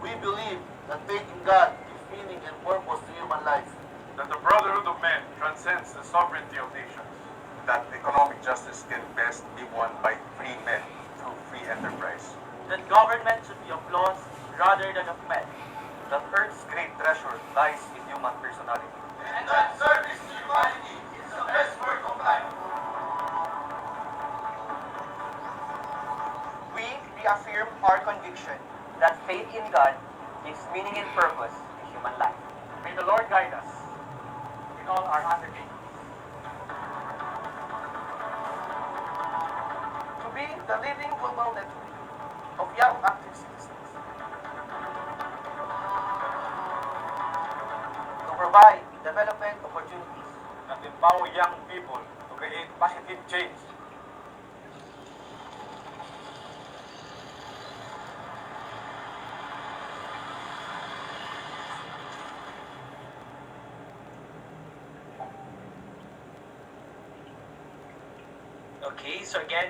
We believe that faith in God gives meaning and purpose to human life. That the brotherhood of men transcends the sovereignty of nations. That economic justice can best be won by free men through free enterprise. That government should be of laws rather than of men. That Earth's great treasure lies in human personality. And that service to humanity is the best work of life. We reaffirm our conviction that faith in God gives meaning and purpose to human life. May the Lord guide us in all our undertakings. To be the leading global network of young active citizens. To provide development opportunities. And empower young people to create positive change. Okay, so again,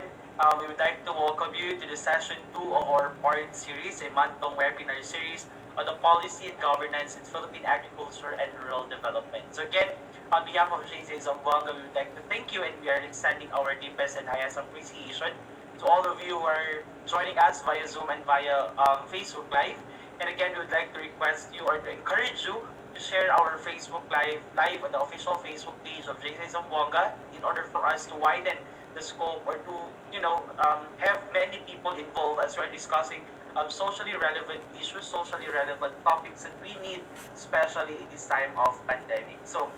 we would like to welcome you to the session 2 of our part series, a month-long webinar series on the policy and governance in Philippine agriculture and rural development. So again, on behalf of JCI-Zamboanga, we would like to thank you, and we are extending our deepest and highest appreciation to all of you who are joining us via Zoom and via Facebook Live. And again, we would like to request you or to encourage you to share our Facebook Live on the official Facebook page of JCI-Zamboanga in order for us to widen the scope or to, have many people involved as we're discussing socially relevant issues, socially relevant topics that we need, especially in this time of pandemic. So,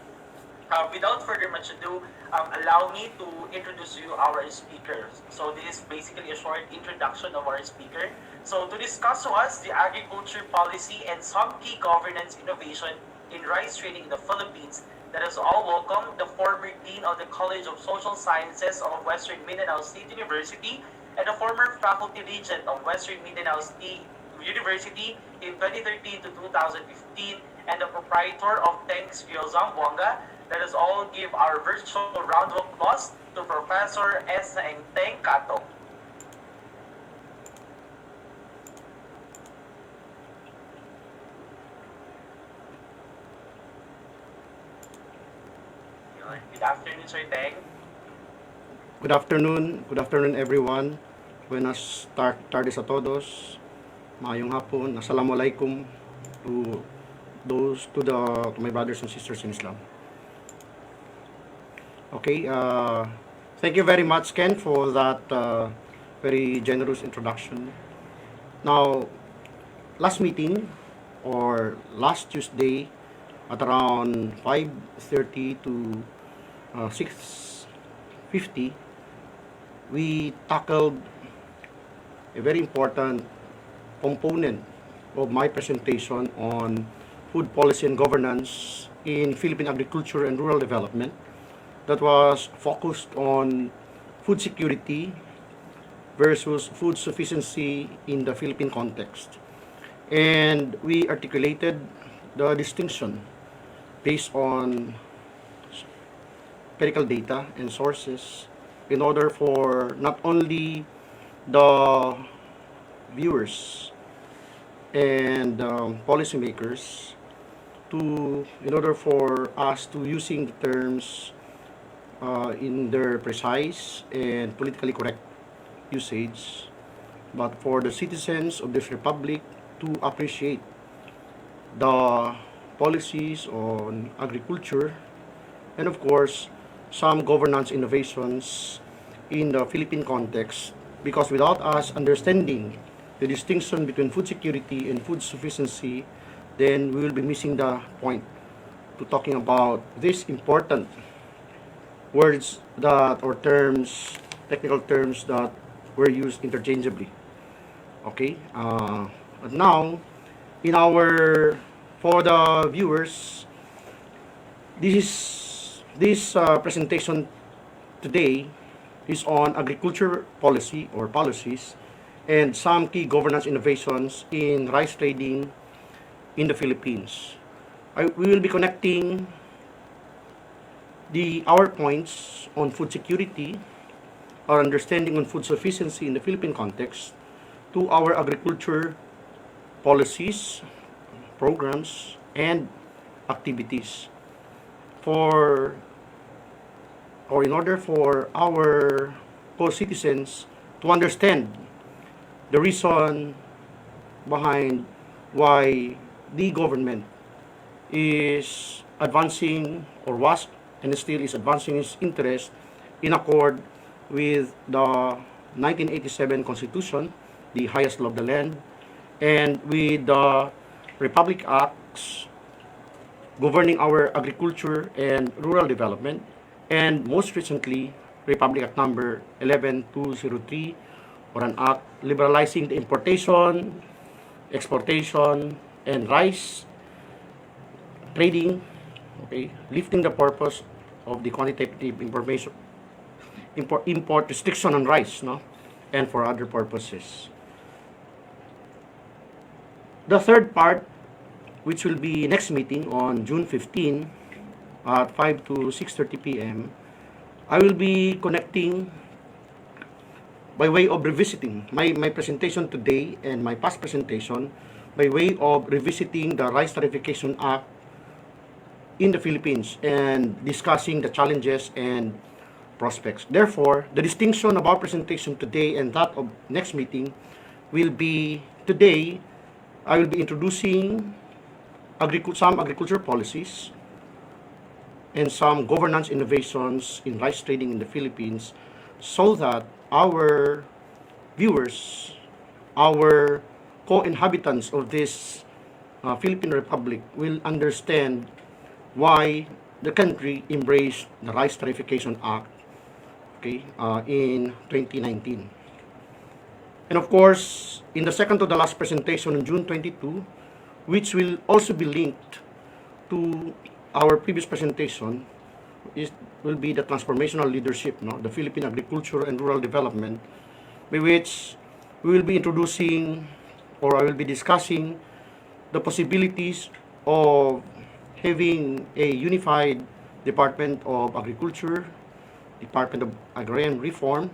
without further much ado, allow me to introduce you our speakers. So this is basically a short introduction of our speaker. So to discuss to us the agriculture policy and some key governance innovation in rice trading in the Philippines, let us all welcome the former Dean of the College of Social Sciences of Western Mindanao State University and the former Faculty Regent of Western Mindanao State University in 2013 to 2015 and the proprietor of Teng Catong, Zamboanga. Let us all give our virtual round of applause to Professor Teng Catong. Good afternoon, Sir Teng. Good afternoon everyone. Buenas tardes a todos. Maayong hapon. Assalamualaikum to my brothers and sisters in Islam. Okay, thank you very much, Ken, for that very generous introduction. Now, last meeting or last Tuesday, at around 5:30 to 6:50, we tackled a very important component of my presentation on food policy and governance in Philippine agriculture and rural development that was focused on food security versus food sufficiency in the Philippine context. And we articulated the distinction based on empirical data and sources in order for not only the viewers and policymakers in order for us to using the terms in their precise and politically correct usage, but for the citizens of this republic to appreciate the policies on agriculture and of course some governance innovations in the Philippine context, because without us understanding the distinction between food security and food sufficiency, then we will be missing the point to talking about these important words that or terms, technical terms that were used interchangeably. Okay, but now for the viewers, this presentation today is on agriculture policy or policies and some key governance innovations in rice trading in the Philippines. We will be connecting our points on food security, our understanding on food sufficiency in the Philippine context, to our agriculture policies, programs, and activities in order for our co-citizens to understand the reason behind why the government is advancing or was and still is advancing its interest in accord with the 1987 Constitution, the highest law of the land, and with the Republic Acts governing our agriculture and rural development, and most recently, Republic Act number 11203, or an act liberalizing the importation, exportation, and rice trading, okay, lifting the purpose of the quantitative information import restriction on rice, no, and for other purposes. The third part, which will be next meeting on June 15 at 5 to 6:30 p.m., I will be connecting by way of revisiting my presentation today and my past presentation by way of revisiting the Rice Tarification Act in the Philippines and discussing the challenges and prospects. Therefore, the distinction of our presentation today and that of next meeting will be today, I will be introducing some agriculture policies and some governance innovations in rice trading in the Philippines so that our viewers, our co-inhabitants of this Philippine Republic will understand why the country embraced the Rice Tarification Act, okay, in 2019. And of course, in the second to the last presentation on June 22, which will also be linked to our previous presentation, will be the transformational leadership, no? The Philippine agriculture and rural development, by which we will be introducing, or I will be discussing, the possibilities of having a unified Department of Agriculture, Department of Agrarian Reform,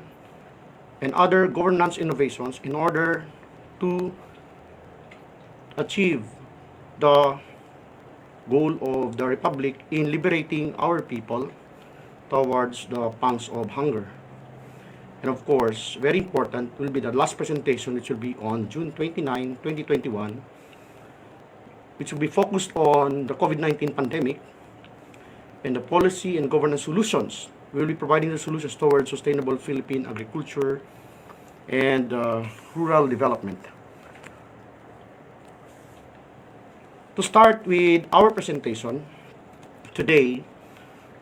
and other governance innovations in order to achieve the goal of the Republic in liberating our people towards the pangs of hunger. And of course, very important will be the last presentation, which will be on June 29, 2021, which will be focused on the COVID-19 pandemic and the policy and governance solutions. We will be providing the solutions towards sustainable Philippine agriculture and rural development. To start with our presentation today,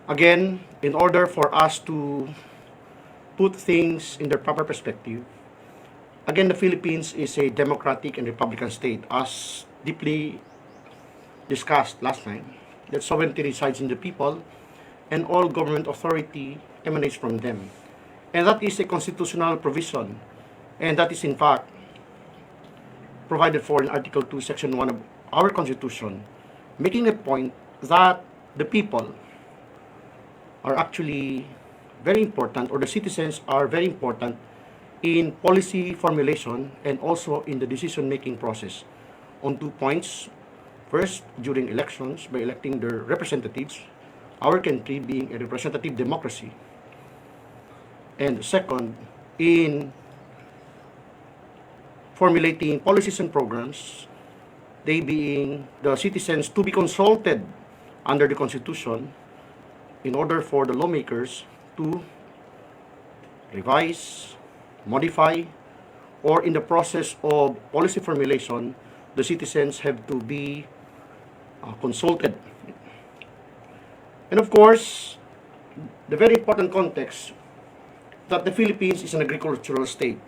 again, in order for us to put things in their proper perspective, again, the Philippines is a democratic and republican state, as deeply discussed last time, that sovereignty resides in the people and all government authority emanates from them. And that is a constitutional provision, and that is in fact provided for in Article 2, Section 1 of our Constitution, making a point that the people are actually very important, or the citizens are very important in policy formulation and also in the decision-making process on 2 points. First, during elections, by electing their representatives, our country being a representative democracy. And second, in formulating policies and programs, they being the citizens to be consulted under the Constitution in order for the lawmakers to revise, modify, or in the process of policy formulation, the citizens have to be consulted. And of course, the very important context that the Philippines is an agricultural state.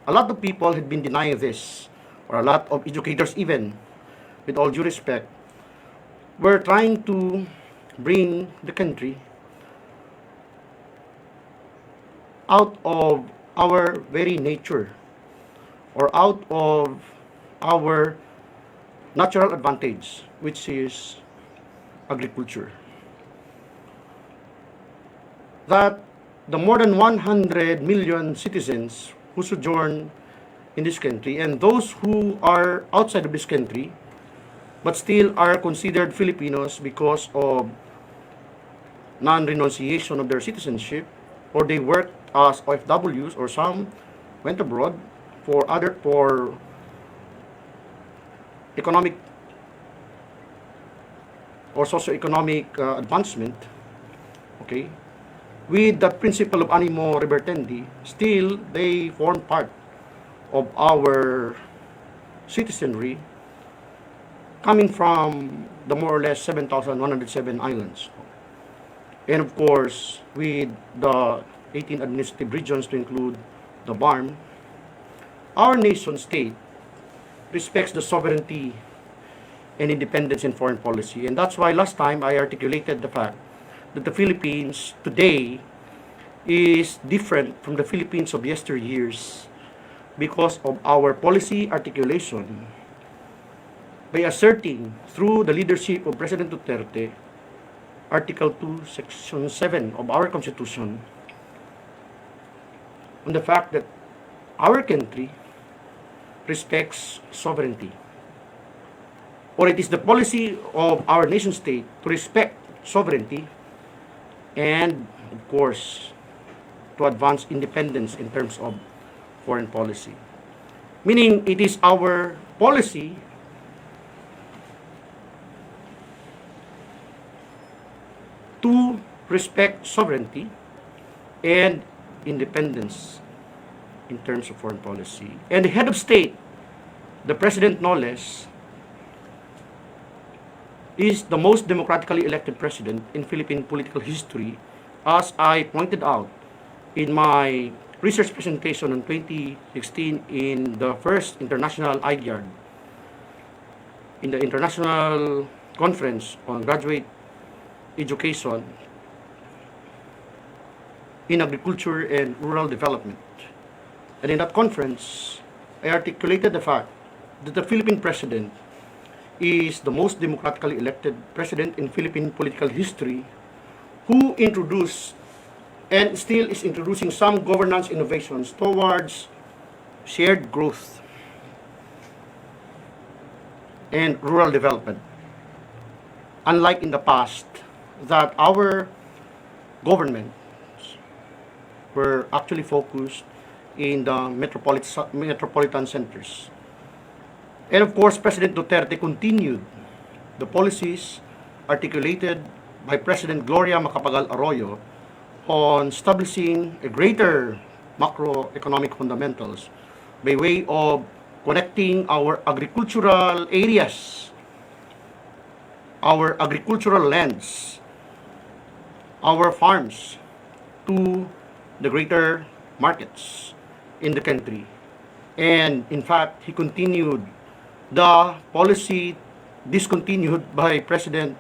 A lot of people had been denying this, or a lot of educators even, with all due respect, were trying to bring the country out of our very nature, or out of our natural advantage, which is agriculture. That the more than 100 million citizens who sojourn in this country, and those who are outside of this country but still are considered Filipinos because of non-renunciation of their citizenship, or they work as OFWs, or some went abroad for economic or socio-economic advancement, okay, with the principle of animo revertendi, still they form part of our citizenry, coming from the more or less 7,107 islands. And of course, with the 18 administrative regions to include the BARM, our nation state respects the sovereignty and independence in foreign policy. And that's why last time I articulated the fact that the Philippines today is different from the Philippines of yesteryears because of our policy articulation by asserting through the leadership of President Duterte, Article 2, Section 7 of our Constitution, on the fact that our country respects sovereignty, or it is the policy of our nation state to respect sovereignty and, of course, to advance independence in terms of foreign policy. Meaning, it is our policy to respect sovereignty and independence in terms of foreign policy. And the head of state, the president no less, is the most democratically elected president in Philippine political history, as I pointed out in my research presentation in 2016 in the first international IGARD, in the International Conference on Graduate Education in Agriculture and Rural Development. And in that conference, I articulated the fact that the Philippine president is the most democratically elected president in Philippine political history, who introduced and still is introducing some governance innovations towards shared growth and rural development. Unlike in the past, that our governments were actually focused in the metropolitan centers. And of course, President Duterte continued the policies articulated by President Gloria Macapagal Arroyo on establishing a greater macroeconomic fundamentals by way of connecting our agricultural areas our agricultural lands, our farms, to the greater markets in the country. And in fact, he continued the policy discontinued by President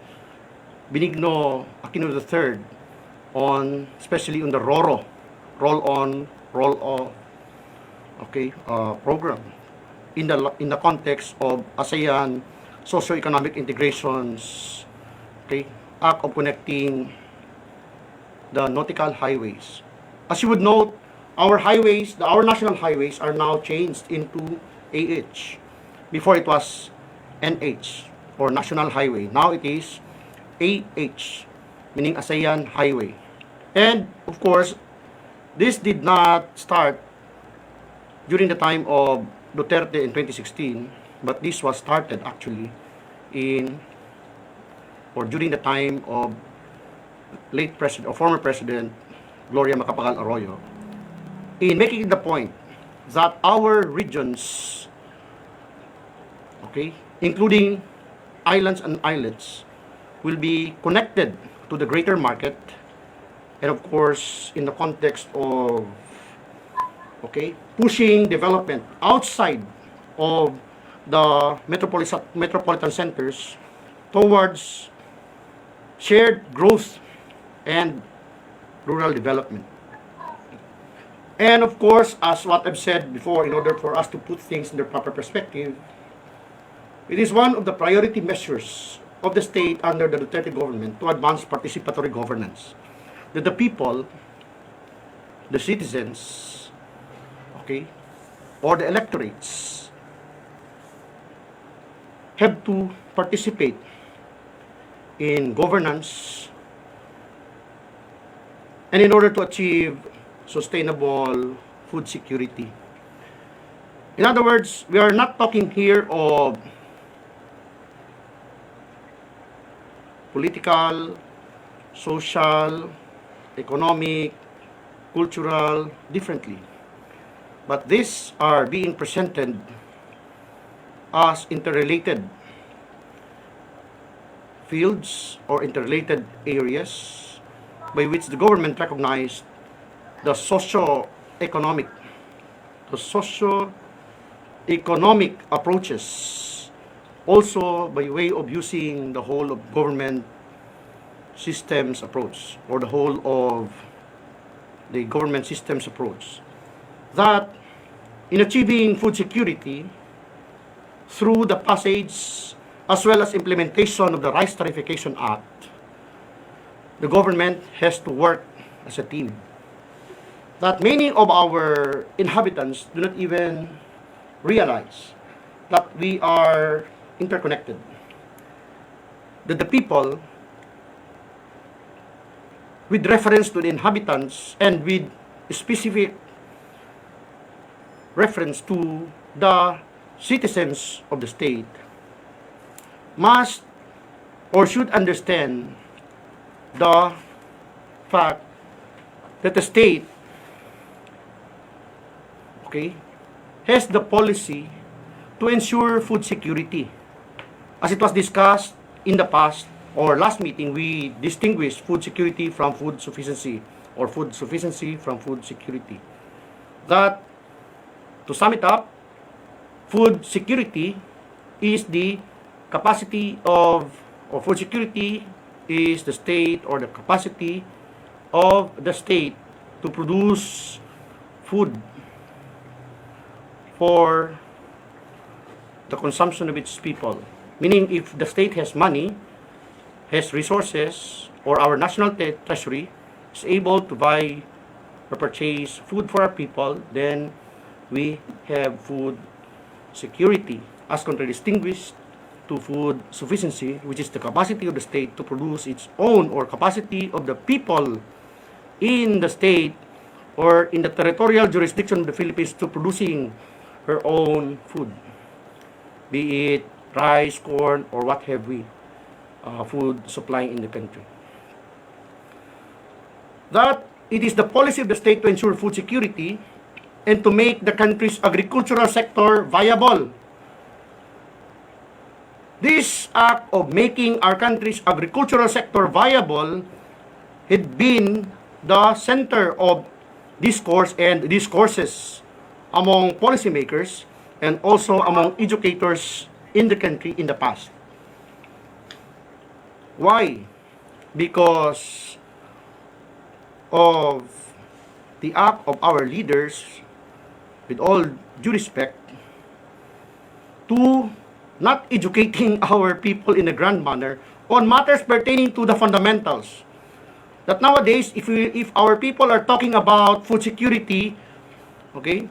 Benigno Aquino III on, especially on the RORO, roll-on, roll-off, program in the context of ASEAN socio-economic integrations, act of connecting the nautical highways. As you would note, our highways, our national highways are now changed into AH. Before it was NH or National Highway. Now it is AH, meaning ASEAN Highway. And of course, this did not start during the time of Duterte in 2016, but this was started actually during the time of late president or former president Gloria Macapagal Arroyo, in making the point that our regions, including islands and islets, will be connected to the greater market, and of course in the context of pushing development outside of the metropolitan centers towards shared growth and rural development. And of course, as what I've said before, in order for us to put things in their proper perspective, it is one of the priority measures of the state under the Duterte government to advance participatory governance. That the people, the citizens, or the electorates have to participate in governance, and in order to achieve sustainable food security. In other words, we are not talking here of political, social, economic, cultural, differently. But these are being presented as interrelated fields or interrelated areas by which the government recognized the socio-economic approaches, also by way of using the whole of government systems approach, or the whole of the government systems approach, that in achieving food security through the passage as well as implementation of the Rice Tarification Act, the government has to work as a team. That many of our inhabitants do not even realize that we are interconnected. That the people, with reference to the inhabitants and with specific reference to the citizens of the state, must or should understand the fact that the state has the policy to ensure food security. As it was discussed in the past or last meeting, we distinguished food security from food sufficiency, or food sufficiency from food security. That, to sum it up, food security is the capacity of, or food security is the state or the capacity of the state to produce food for the consumption of its people. Meaning, if the state has money, has resources, or our national treasury is able to buy or purchase food for our people, then we have food security, as contradistinguished to food sufficiency, which is the capacity of the state to produce its own, or capacity of the people in the state or in the territorial jurisdiction of the Philippines to producing her own food, be it rice, corn, or what have we, food supplying in the country. That it is the policy of the state to ensure food security and to make the country's agricultural sector viable. this act of making our country's agricultural sector viable had been the center of discourse and discourses among policymakers and also among educators in the country in the past. Why? Because of the act of our leaders, with all due respect, to not educating our people in a grand manner on matters pertaining to the fundamentals. That nowadays, if our people are talking about food security, okay,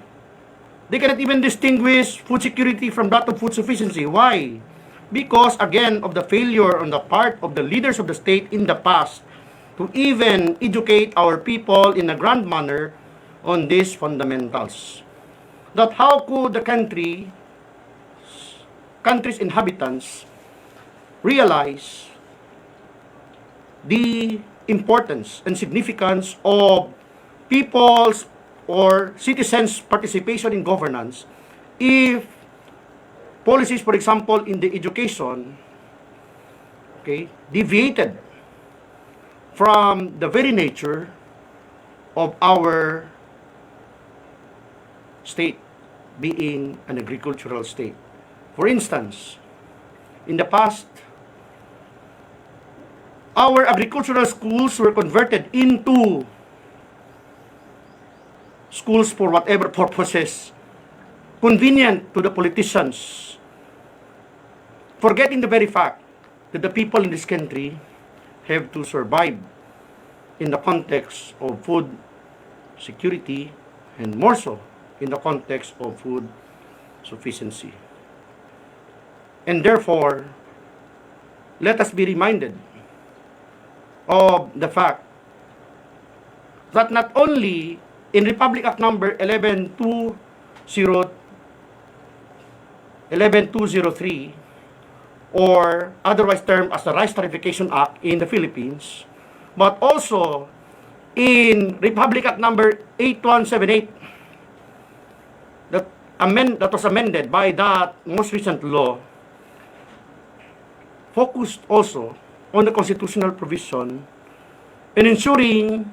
they cannot even distinguish food security from that of food sufficiency. Why? Because, again, of the failure on the part of the leaders of the state in the past to even educate our people in a grand manner on these fundamentals. That how could the country's inhabitants realize the importance and significance of people's or citizens' participation in governance if policies, for example, in the education, okay, deviated from the very nature of our state being an agricultural state. For instance, in the past, our agricultural schools were converted into schools for whatever purposes convenient to the politicians, forgetting the very fact that the people in this country have to survive in the context of food security and more so in the context of food sufficiency. And therefore, let us be reminded of the fact that not only in Republic Act number 11203 or otherwise termed as the Rice Tarification Act in the Philippines, but also in Republic Act number 8178 that was amended by that most recent law, focused also on the constitutional provision in ensuring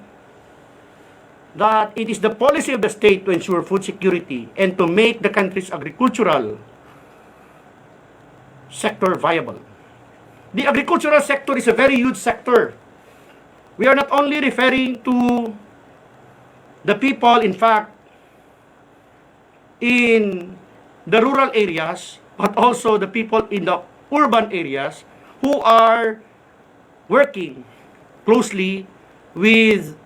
that it is the policy of the state to ensure food security and to make the country's agricultural sector viable. The agricultural sector is a very huge sector. We are not only referring to the people, in fact, in the rural areas, but also the people in the urban areas who are working closely with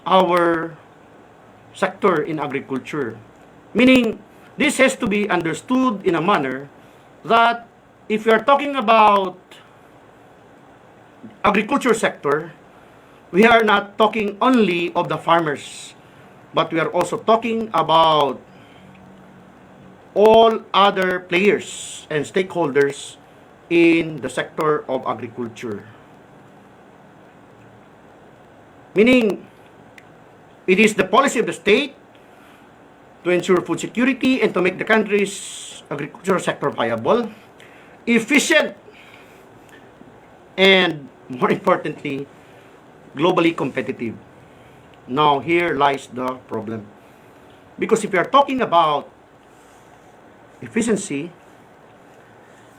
our sector in agriculture. Meaning, this has to be understood in a manner that if we are talking about agriculture sector, we are not talking only of the farmers, but we are also talking about all other players and stakeholders in the sector of agriculture. Meaning, it is the policy of the state to ensure food security and to make the country's agricultural sector viable, efficient, and more importantly, globally competitive. Now, here lies the problem. Because if we are talking about efficiency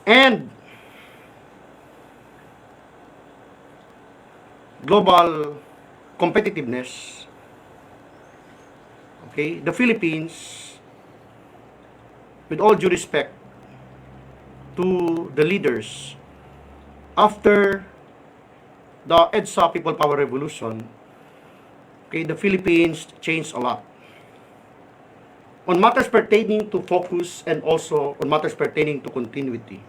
and global competitiveness, okay, the Philippines, with all due respect to the leaders, after the EDSA People Power Revolution, okay, the Philippines changed a lot on matters pertaining to focus and also on matters pertaining to continuity.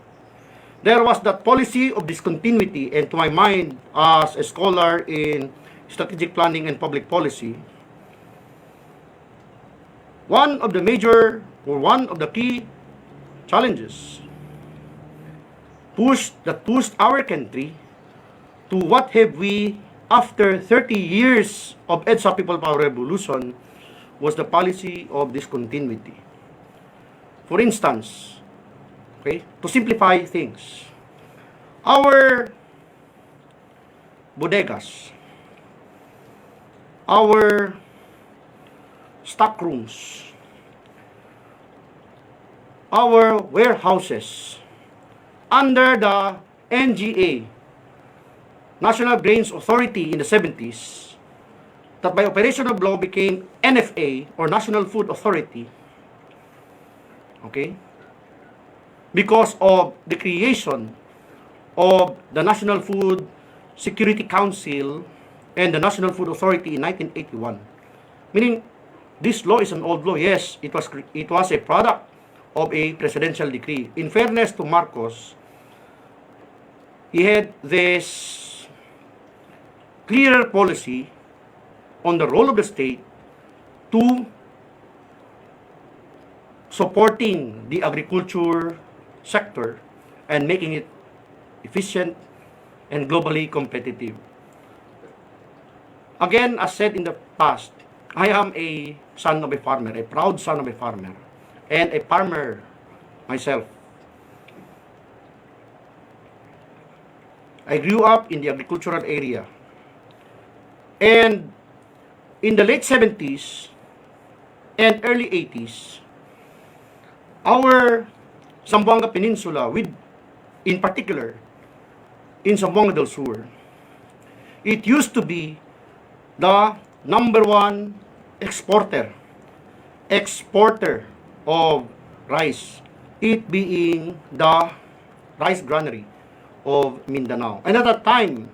There was that policy of discontinuity, and to my mind, as a scholar in strategic planning and public policy, one of the key challenges that pushed our country to what have we after 30 years of EDSA People Power Revolution was the policy of discontinuity. For instance, Okay? To simplify things, our bodegas, our stock rooms, our warehouses under the NGA, National Grains Authority in the 70s, that by operation of law became NFA or National Food Authority, okay, because of the creation of the National Food Security Council and the National Food Authority in 1981. Meaning, this law is an old law. Yes, it was a product of a presidential decree. In fairness to Marcos, he had this clearer policy on the role of the state to supporting the agriculture sector and making it efficient and globally competitive. Again, as said in the past, I am a son of a farmer, a proud son of a farmer, and a farmer myself. I grew up in the agricultural area. And in the late 70s and early 80s, our Zamboanga Peninsula, in particular, in Zamboanga del Sur, it used to be the number one exporter of rice, it being the rice granary of Mindanao. And at that time,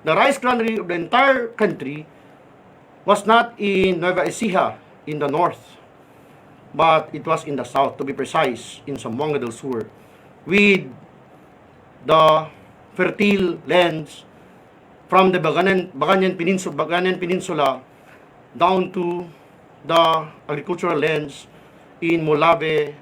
the rice granary of the entire country was not in Nueva Ecija in the north, but it was in the south, to be precise, in Zamboanga del Sur, with the fertile lands from the Baganan Peninsula down to the agricultural lands in Molave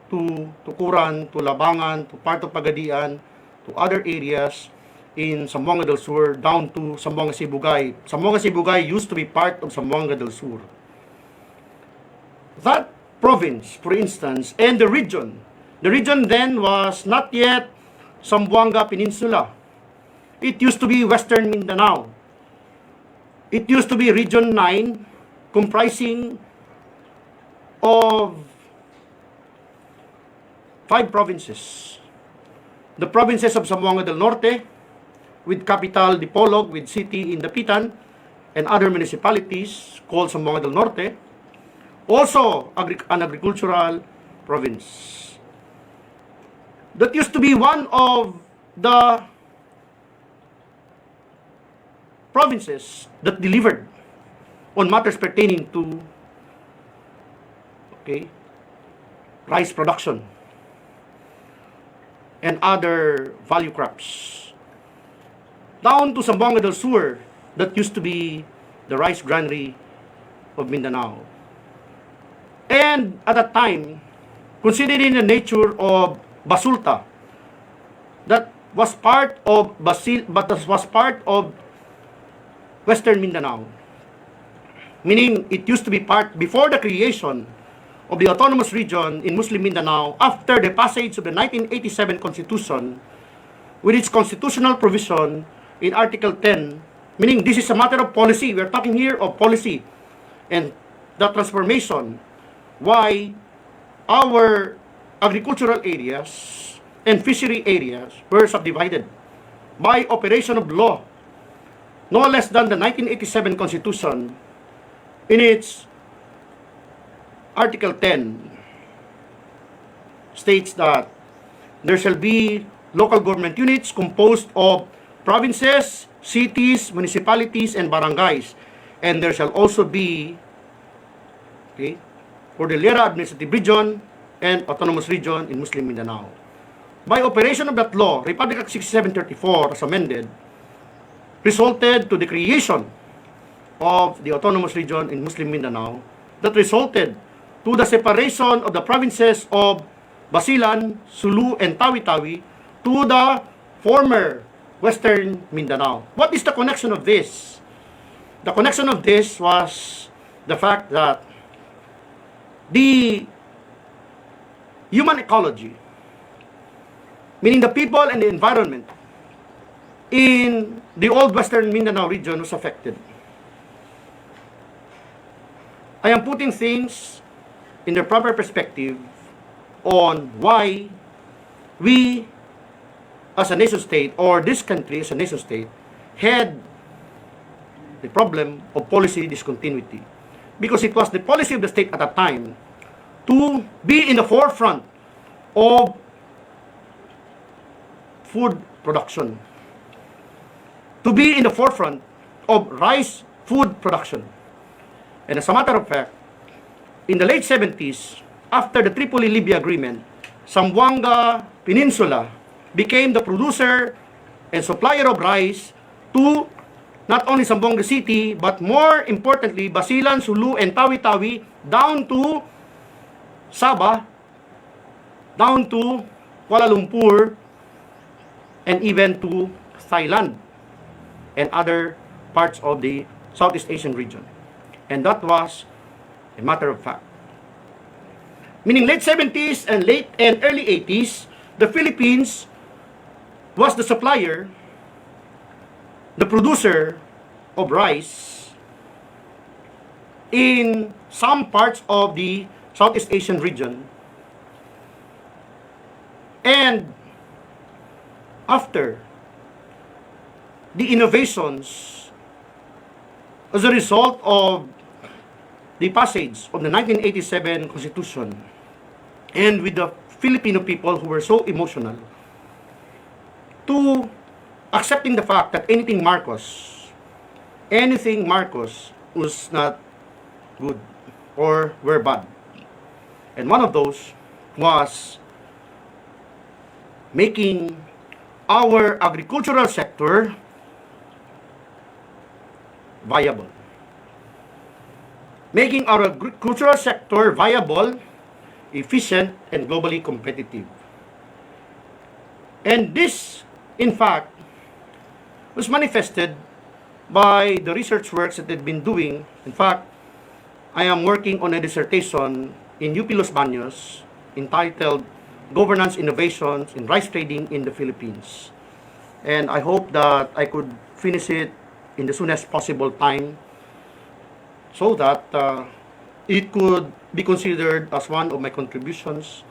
to Tukuran, to Labangan, to part of Pagadian, to other areas in Zamboanga del Sur, down to Zamboanga Sibugay. Zamboanga Sibugay used to be part of Zamboanga del Sur. That province, for instance, and the region then was not yet Zamboanga Peninsula. It used to be Western Mindanao. It used to be Region 9, comprising of 5 provinces. The provinces of Zamboanga del Norte, with capital Dipolog, with city in Dapitan, and other municipalities called Zamboanga del Norte, also an agricultural province. That used to be one of the provinces that delivered on matters pertaining to rice production and other value crops. Down to Zamboanga del Sur, that used to be the rice granary of Mindanao. And at that time, considering the nature of Basulta, that was part of Western Mindanao, meaning it used to be part before the creation of the autonomous region in Muslim Mindanao after the passage of the 1987 Constitution with its constitutional provision in Article 10, meaning this is a matter of policy. We are talking here of policy and the transformation, why our agricultural areas and fishery areas were subdivided by operation of law, no less than the 1987 Constitution in its Article 10 states that there shall be local government units composed of provinces, cities, municipalities, and barangays. And there shall also be Cordillera Administrative Region and Autonomous Region in Muslim Mindanao. By operation of that law, Republic Act 6734, as amended, resulted to the creation of the Autonomous Region in Muslim Mindanao that resulted to the separation of the provinces of Basilan, Sulu, and Tawi-Tawi to the former Western Mindanao. What is the connection of this? The connection of this was the fact that the human ecology meaning the people and the environment in the old Western Mindanao region was affected. I am putting things in their proper perspective on why we as a nation state, or this country as a nation state, had the problem of policy discontinuity. Because it was the policy of the state at that time to be in the forefront of food production, to be in the forefront of rice food production. And as a matter of fact, in the late 70s, after the Tripoli-Libya agreement, Zamboanga Peninsula became the producer and supplier of rice to not only Zamboanga City, but more importantly, Basilan, Sulu, and Tawi-Tawi, down to Sabah, down to Kuala Lumpur, and even to Thailand and other parts of the Southeast Asian region. And that was a matter of fact. Meaning late 70s and early 80s, the Philippines was the supplier, the producer of rice in some parts of the Southeast Asian region. And after the innovations as a result of the passage of the 1987 Constitution, and with the Filipino people who were so emotional to accepting the fact that anything Marcos was not good or were bad. And one of those was making our agricultural sector viable. Making our agricultural sector viable, efficient, and globally competitive. And this, in fact, was manifested by the research works that they've been doing. In fact, I am working on a dissertation in UP Los Baños entitled Governance Innovations in Rice Trading in the Philippines. And I hope that I could finish it in the soonest possible time so that it could be considered as one of my contributions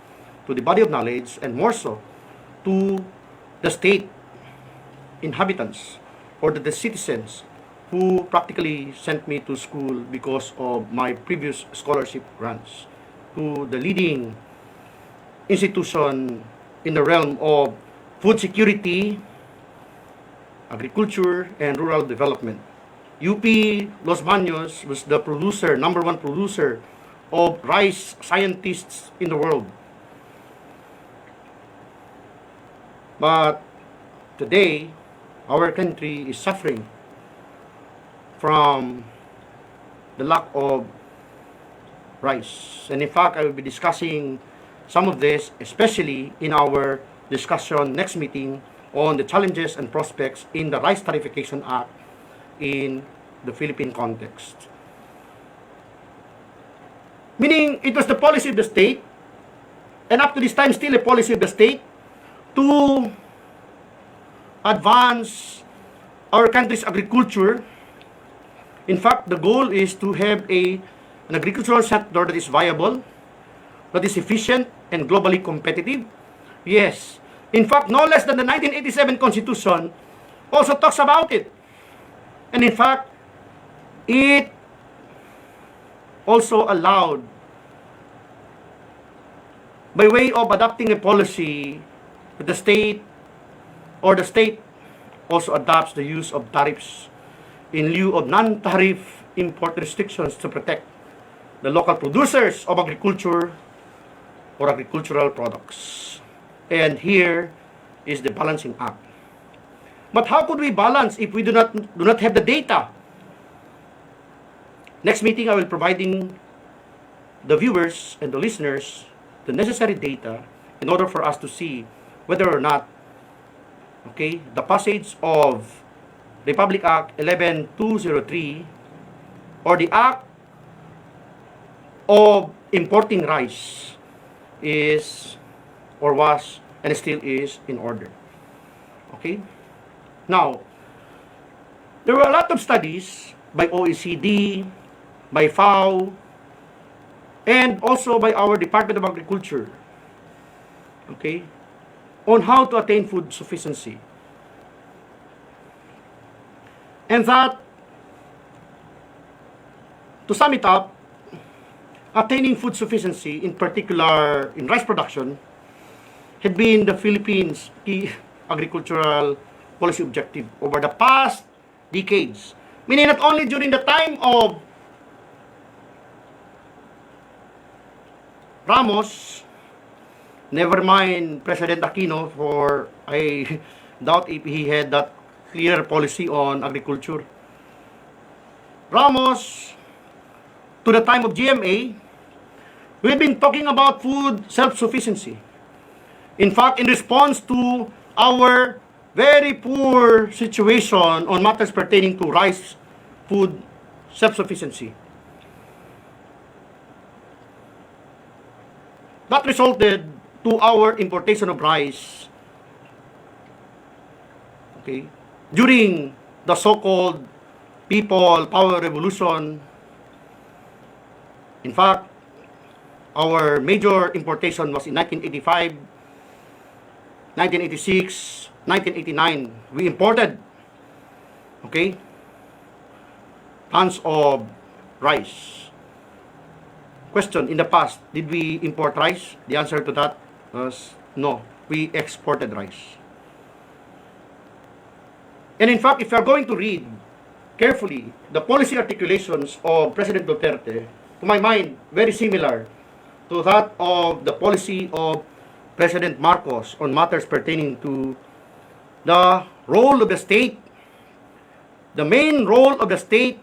to the body of knowledge, and more so to the state inhabitants or the citizens who practically sent me to school because of my previous scholarship grants to the leading institution in the realm of food security, agriculture, and rural development. UP Los Baños was the number one producer of rice scientists in the world. But today, our country is suffering from the lack of rice. And in fact, I will be discussing some of this, especially in our discussion next meeting on the challenges and prospects in the Rice Tariffication Act in the Philippine context. Meaning, it was the policy of the state, and up to this time still a policy of the state, to advance our country's agriculture. In fact, the goal is to have an agricultural sector that is viable, that is efficient, and globally competitive. Yes. In fact, no less than the 1987 Constitution also talks about it. And in fact, it also allowed, by way of adopting a policy, that the state also adopts the use of tariffs in lieu of non-tariff import restrictions to protect the local producers of agriculture or agricultural products. And here is the balancing act. But how could we balance if we do not have the data? Next meeting, I will providing the viewers and the listeners the necessary data in order for us to see whether or not, the passage of Republic Act 11203 or the Act of Importing Rice is or was and still is in order. Okay? Now, there were a lot of studies by OECD, by FAO, and also by our Department of Agriculture, okay, on how to attain food sufficiency. And that, to sum it up, attaining food sufficiency, in particular in rice production, had been the Philippines' key agricultural policy objective over the past decades. Meaning not only during the time of Ramos, never mind President Aquino, for I doubt if he had that clear policy on agriculture. Ramos, to the time of GMA, we've been talking about food self-sufficiency. In fact, in response to our very poor situation on matters pertaining to rice food self-sufficiency, that resulted to our importation of rice, okay, during the so-called People Power Revolution. In fact, our major importation was in 1985, 1986, 1989. We imported, okay, tons of rice. Question, in the past, did we import rice? The answer to that was no. We exported rice. And in fact, if you are going to read carefully the policy articulations of President Duterte, to my mind, very similar to that of the policy of President Marcos on matters pertaining to the role of the state, the main role of the state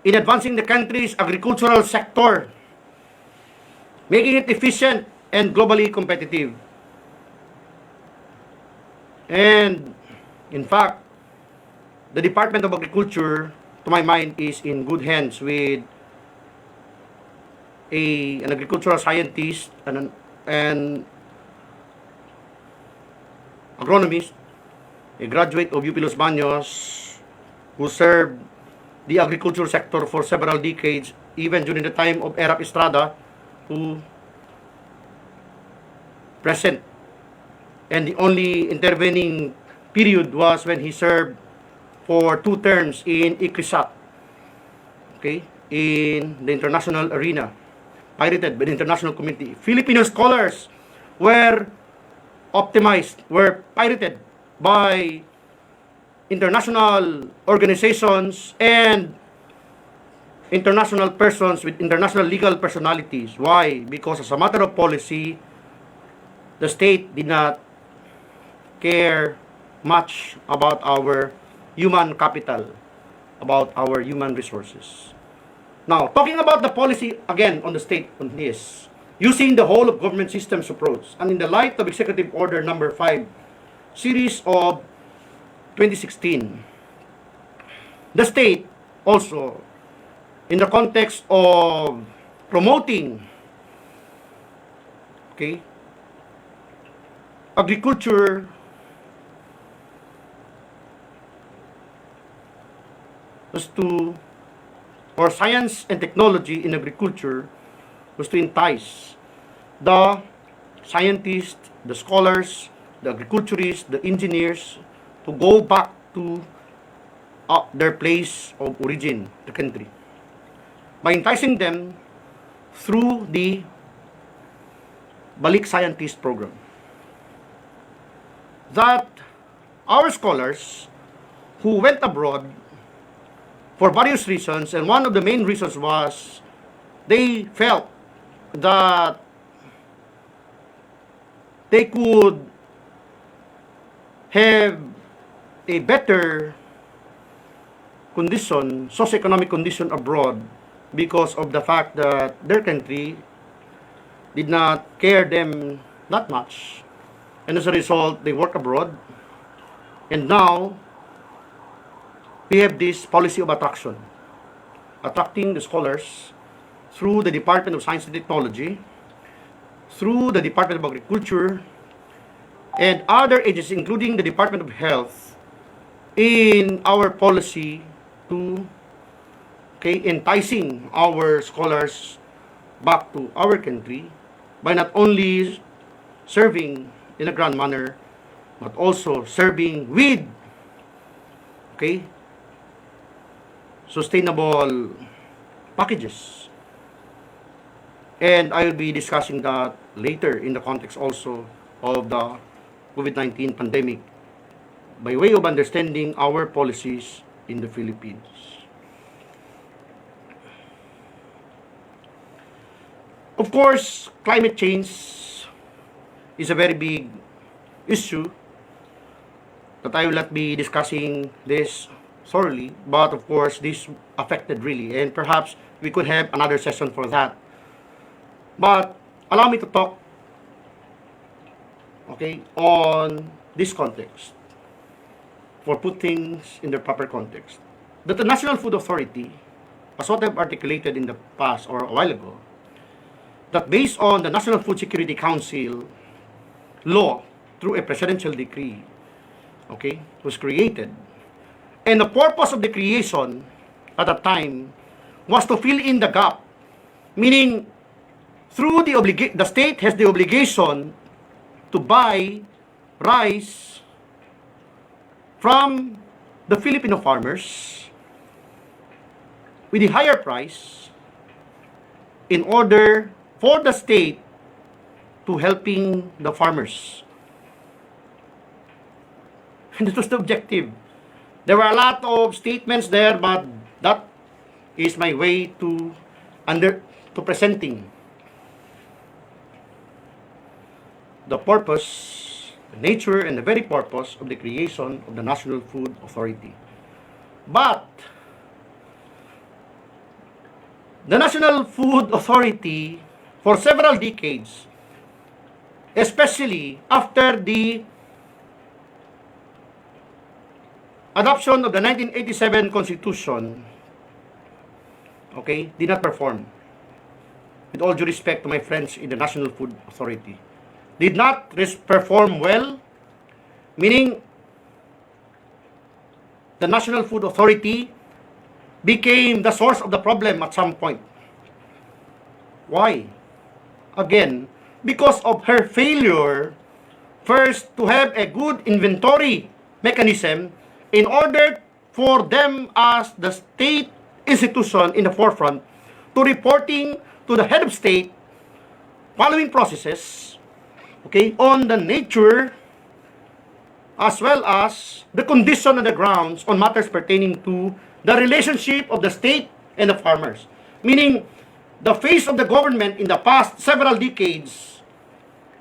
in advancing the country's agricultural sector, making it efficient and globally competitive. And in fact, the Department of Agriculture, to my mind, is in good hands with an agricultural scientist and an agronomist, a graduate of UP Los Baños, who served the agricultural sector for several decades, even during the time of Erap Estrada, to present. And the only intervening period was when he served for 2 terms in ICRISAT, okay, in the international arena, pirated by the international community. Filipino scholars were optimized, were pirated by international organizations and international persons with international legal personalities. Why? Because as a matter of policy, the state did not care much about our human capital, about our human resources. Now, talking about the policy again on the state on this, using the whole of government systems approach, and in the light of Executive Order number 5, series of 2016, the state also, in the context of promoting, okay, agriculture was to, or science and technology in agriculture, was to entice the scientists, the scholars, the agriculturists, the engineers to go back to their place of origin, the country, by enticing them through the Balik Scientist program. That our scholars who went abroad for various reasons, and one of the main reasons was they felt that they could have a better condition, socioeconomic condition abroad, because of the fact that their country did not care them that much, and as a result they work abroad. And now we have this policy of attraction, attracting the scholars through the Department of Science and Technology, through the Department of Agriculture, and other agencies, including the Department of Health, in our policy to enticing our scholars back to our country by not only serving in a grand manner, but also serving with sustainable packages. And I will be discussing that later in the context also of the COVID-19 pandemic by way of understanding our policies in the Philippines. Of course, climate change is a very big issue that I will not be discussing this thoroughly, but of course this affected really, and perhaps we could have another session for that. But allow me to talk on this context, for put things in their proper context. That the National Food Authority, as what I've articulated in the past or a while ago, that based on the National Food Security Council law through a presidential decree, was created. And the purpose of the creation at that time was to fill in the gap, meaning through the state has the obligation to buy rice from the Filipino farmers with a higher price in order for the state to helping the farmers. And this was the objective. There were a lot of statements there, but that is my way to presenting the purpose, the nature, and the very purpose of the creation of the National Food Authority. But the National Food Authority, for several decades, especially after the adoption of the 1987 Constitution, did not perform. With all due respect to my friends in the National Food Authority, did not perform well, meaning the National Food Authority became the source of the problem at some point. Why? Again, because of her failure first to have a good inventory mechanism in order for them as the state institution in the forefront to reporting to the head of state following processes on the nature as well as the condition on the grounds on matters pertaining to the relationship of the state and the farmers. Meaning, the face of the government in the past several decades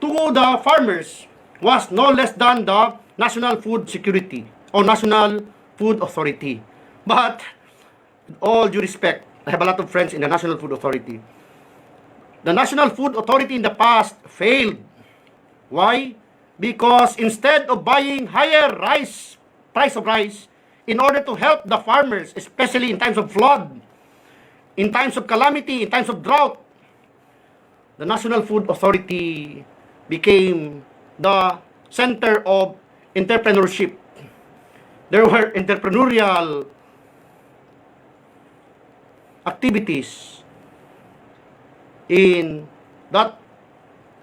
to the farmers was no less than the National Food Security or National Food Authority. But, with all due respect, I have a lot of friends in the National Food Authority. The National Food Authority in the past failed. Why? Because instead of buying higher price of rice, in order to help the farmers, especially in times of flood, in times of calamity, in times of drought, the National Food Authority became the center of entrepreneurship. There were entrepreneurial activities in that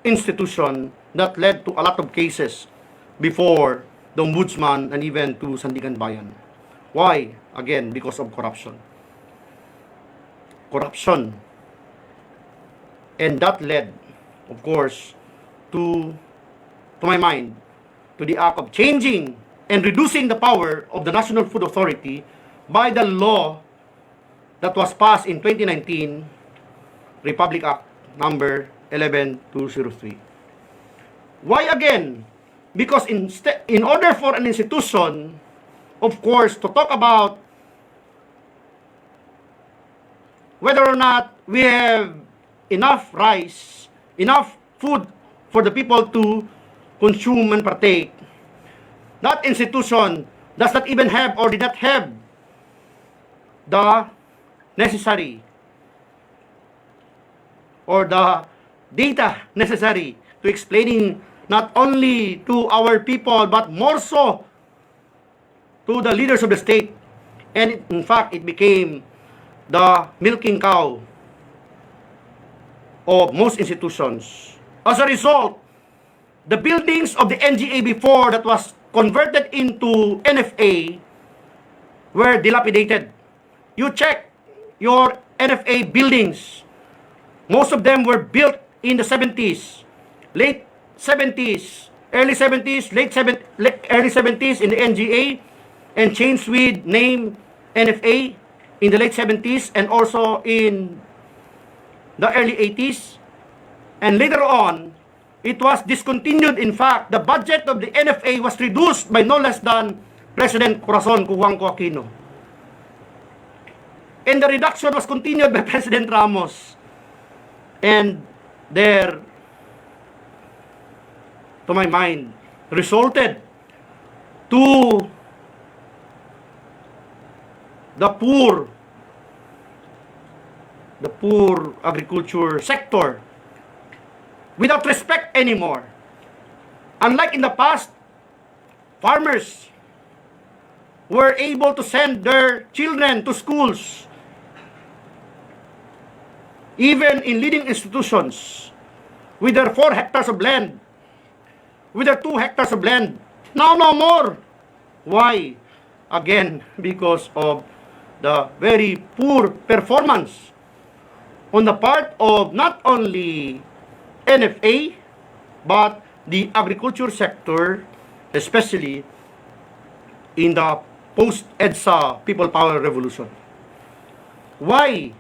institution that led to a lot of cases before the Ombudsman and even to Sandigan Bayan. Why? Again, because of corruption. Corruption. And that led, of course, to my mind, to the act of changing and reducing the power of the National Food Authority by the law that was passed in 2019, Republic Act number 11203. Why again? Because in order for an institution, of course, to talk about whether or not we have enough rice, enough food for the people to consume and partake, that institution does not even have or did not have the necessary or the data necessary to explaining not only to our people, but more so to the leaders of the state. And in fact, it became the milking cow of most institutions. As a result, the buildings of the NGA before that was converted into NFA were dilapidated. You check your NFA buildings. Most of them were built in the 70s, late 70s, early 70s, early 70s in the NGA, and changed with name NFA in the late 70s and also in the early 80s. And later on, it was discontinued. In fact, the budget of the NFA was reduced by no less than President Corazon Cujuangco Aquino. And the reduction was continued by President Ramos. And there, to my mind, resulted to the poor agriculture sector without respect anymore. Unlike in the past, farmers were able to send their children to schools, even in leading institutions, with their 4 hectares of land, with their 2 hectares of land. Now no more. Why? Again, because of the very poor performance on the part of not only NFA, but the agriculture sector, especially in the post-EDSA People Power Revolution. Why?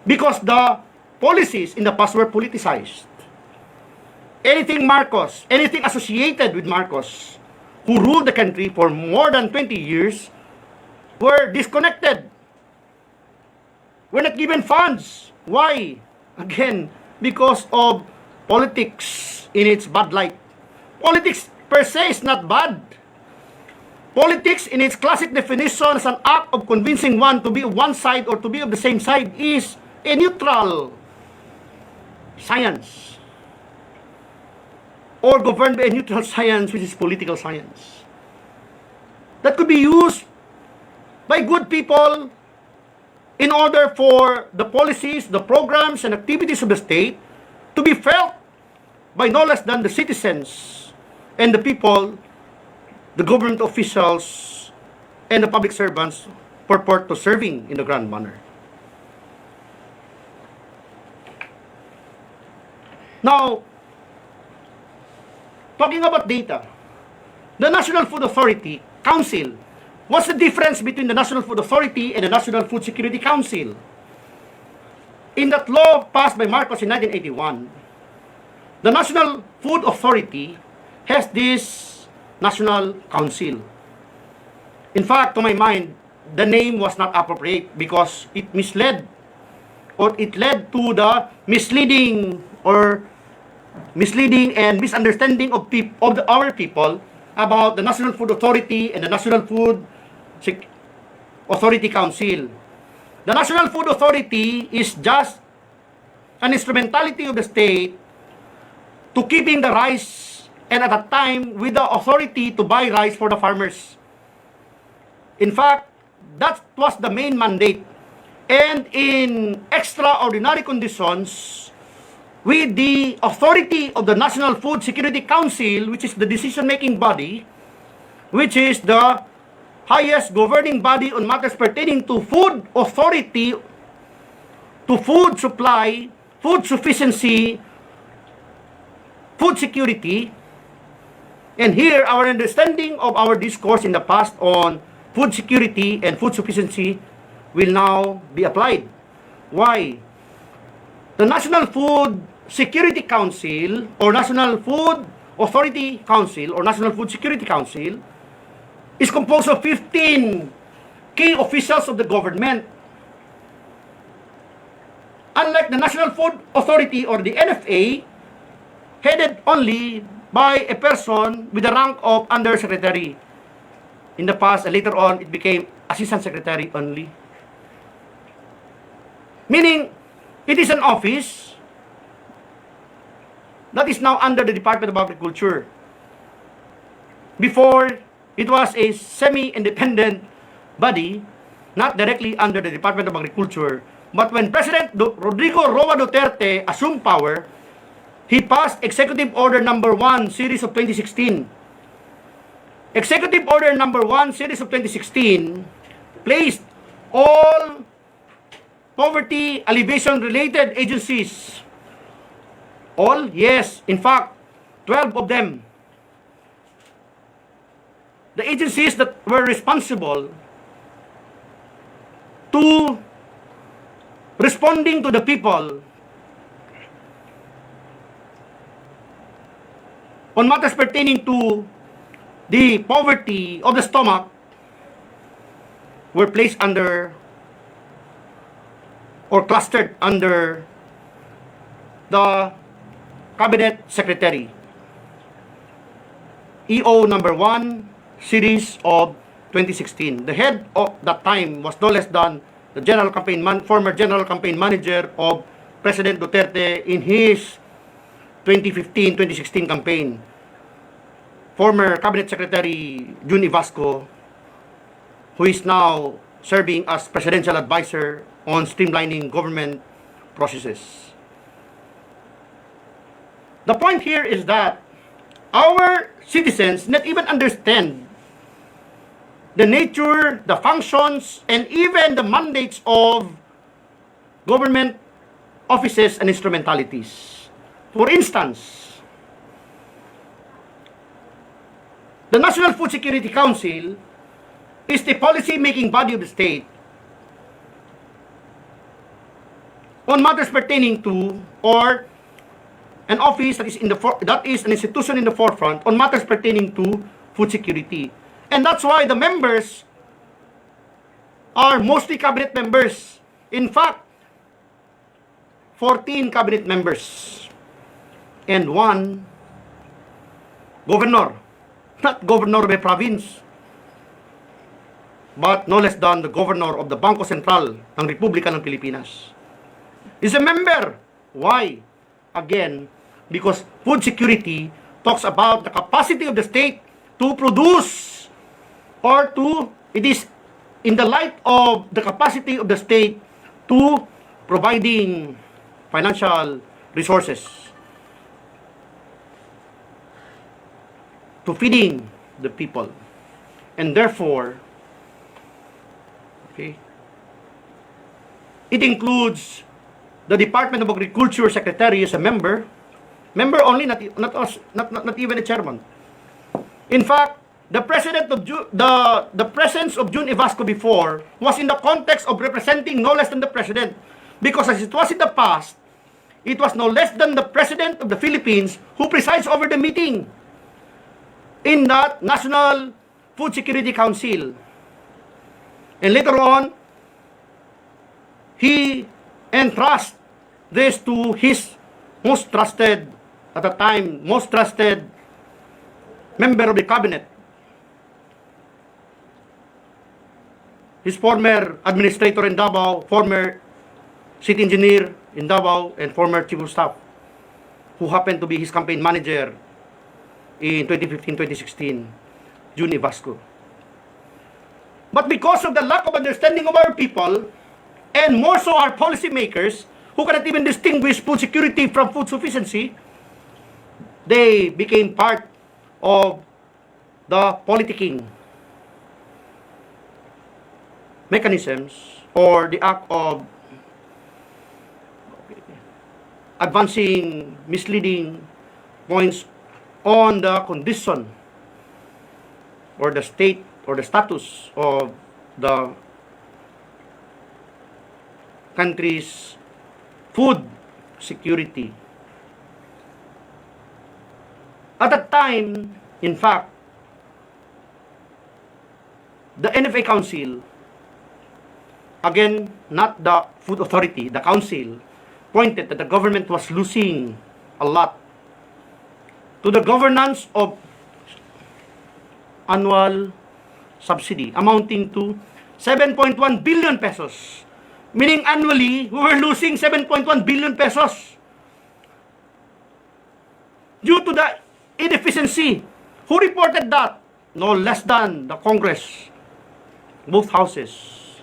Because the policies in the past were politicized. Anything Marcos, anything associated with Marcos, who ruled the country for more than 20 years, were disconnected. Were not given funds. Why? Again, because of politics in its bad light. Politics per se is not bad. Politics in its classic definition as an act of convincing one to be of one side or to be of the same side is a neutral science, or governed by a neutral science, which is political science, that could be used by good people in order for the policies, the programs, and activities of the state to be felt by no less than the citizens and the people, the government officials, and the public servants purport to serving in the grand manner. Now, talking about data, the National Food Authority Council, what's the difference between the National Food Authority and the National Food Security Council? In that law passed by Marcos in 1981, the National Food Authority has this National Council. In fact, to my mind, the name was not appropriate because it misled, or it led to the misleading and misunderstanding of our people about the National Food Authority and the National Food Authority Council. The National Food Authority is just an instrumentality of the state to keeping the rice, and at that time with the authority to buy rice for the farmers. In fact, that was the main mandate. And in extraordinary conditions, with the authority of the National Food Security Council, which is the decision-making body, which is the highest governing body on matters pertaining to food authority, to food supply, food sufficiency, food security. And here, our understanding of our discourse in the past on food security and food sufficiency will now be applied. Why? The National Food Security Council, or National Food Authority Council, or National Food Security Council, is composed of 15 key officials of the government. Unlike the National Food Authority, or the NFA, headed only by a person with the rank of Undersecretary. In the past, and later on, it became Assistant Secretary only. Meaning, it is an office that is now under the Department of Agriculture. Before, it was a semi-independent body, not directly under the Department of Agriculture. But when President Rodrigo Roa Duterte assumed power, he passed Executive Order Number 1, Series of 2016. Executive Order Number 1, Series of 2016 placed all poverty alleviation related agencies, all? Yes, in fact, 12 of them. The agencies that were responsible to responding to the people on matters pertaining to the poverty of the stomach were placed under or clustered under the Cabinet Secretary. EO number 1, series of 2016. The head of that time was no less than the former general campaign manager of President Duterte in his 2015-2016 campaign. Former Cabinet Secretary Jun Ivasco, who is now serving as presidential advisor on streamlining government processes. The point here is that our citizens not even understand the nature, the functions, and even the mandates of government offices and instrumentalities. For instance, the National Food Security Council is the policy-making body of the state on matters pertaining to, or an office that is an institution in the forefront on matters pertaining to food security. And that's why the members are mostly cabinet members. In fact, 14 cabinet members and 1 governor. Not governor of a province, but no less than the governor of the Bangko Sentral ng Republika ng Pilipinas is a member. Why? Again, because food security talks about the capacity of the state to produce, or it is in the light of the capacity of the state to providing financial resources to feeding the people. And therefore, it includes the Department of Agriculture Secretary as a member only, not even a chairman. In fact, the presence of Jun Ivasco before was in the context of representing no less than the president, because as it was in the past, it was no less than the president of the Philippines who presides over the meeting in that National Food Security Council. And later on, he entrusts this to his most trusted member of the cabinet, his former administrator in Davao, former city engineer in Davao, and former chief of staff, who happened to be his campaign manager in 2015-2016, Jun Ivasco. But because of the lack of understanding of our people, and more so our policymakers, who cannot even distinguish food security from food sufficiency, they became part of the politicking mechanisms, or the act of advancing misleading points on the condition or the state or the status of the country's food security. At that time, in fact, the NFA Council, again, not the Food Authority, the Council, pointed that the government was losing a lot to the governance of annual subsidy amounting to 7.1 billion pesos. Meaning annually, we were losing 7.1 billion pesos. due to the inefficiency. Who reported that? No less than the Congress, both houses.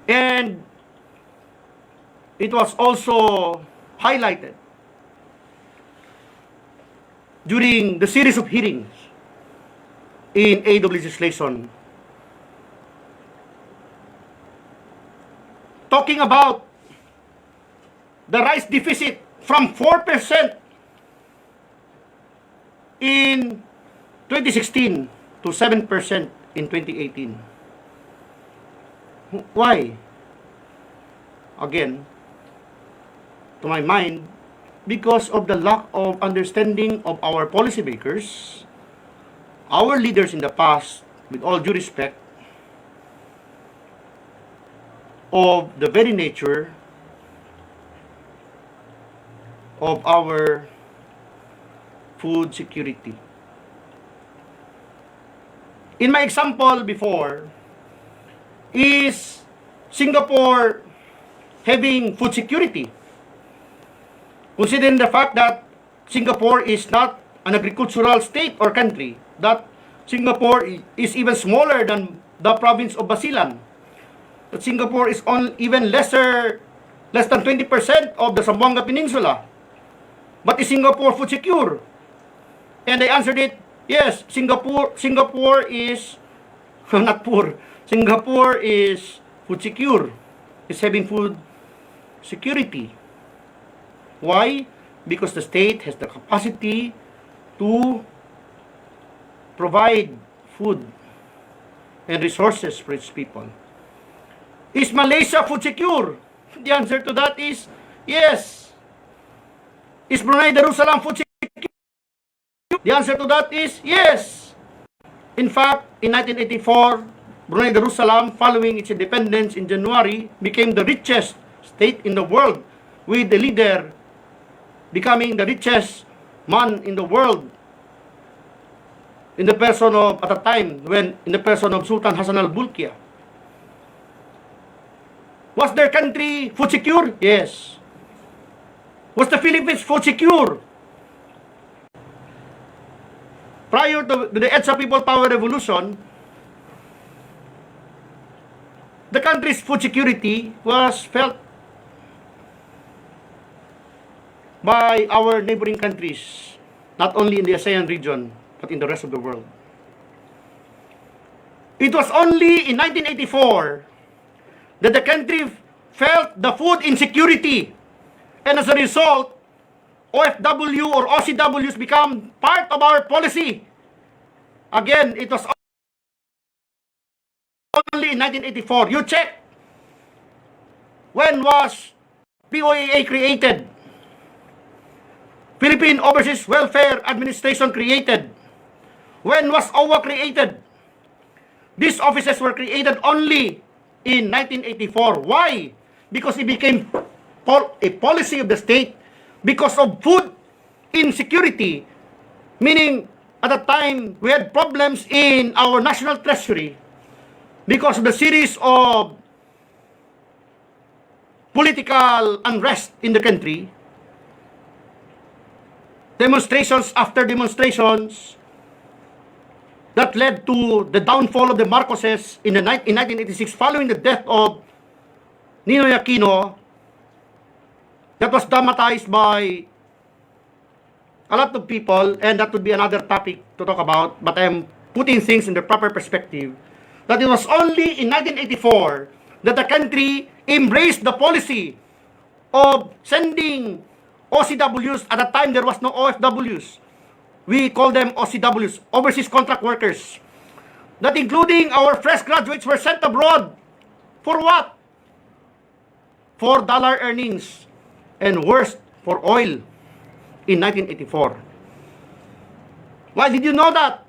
And it was also highlighted during the series of hearings in aid of legislation, talking about the rice deficit from 4% in 2016 to 7% in 2018. Why? Again, to my mind, because of the lack of understanding of our policymakers, our leaders in the past, with all due respect, of the very nature of our food security. In my example before, is Singapore having food security? Considering the fact that Singapore is not an agricultural state or country, that Singapore is even smaller than the province of Basilan, that Singapore is on even less than 20% of the Zamboanga Peninsula. But is Singapore food secure? And I answered it, yes, Singapore is not poor. Singapore is food secure. Is having food security. Why? Because the state has the capacity to provide food and resources for its people. Is Malaysia food secure? The answer to that is yes. Is Brunei Darussalam food secure? The answer to that is yes. In fact, in 1984, Brunei Darussalam, following its independence in January, became the richest state in the world, with the leader becoming the richest man in the world, in the person of, at a time, in the person of Sultan Hassan al-Bolkiah. Was their country food secure? Yes. Was the Philippines food secure? Prior to the EDSA People Power Revolution, the country's food security was felt by our neighboring countries, not only in the ASEAN region, but in the rest of the world. It was only in 1984 that the country felt the food insecurity, and as a result, OFW or OCWs become part of our policy. Again, it was only in 1984. You check, when was POAA created? Philippine Overseas Welfare Administration created. When was OWA created? These offices were created only in 1984. Why? Because it became a policy of the state because of food insecurity. Meaning, at the time, we had problems in our national treasury because of the series of political unrest in the country. Demonstrations after demonstrations that led to the downfall of the Marcoses in 1986 following the death of Ninoy Aquino, that was dramatized by a lot of people, and that would be another topic to talk about, but I'm putting things in the proper perspective, that it was only in 1984 that the country embraced the policy of sending OCWs. At the time, there was no OFWs. We call them OCWs, Overseas Contract Workers. That including our fresh graduates were sent abroad. For what? For dollar earnings. And worst, for oil in 1984. Why did you know that?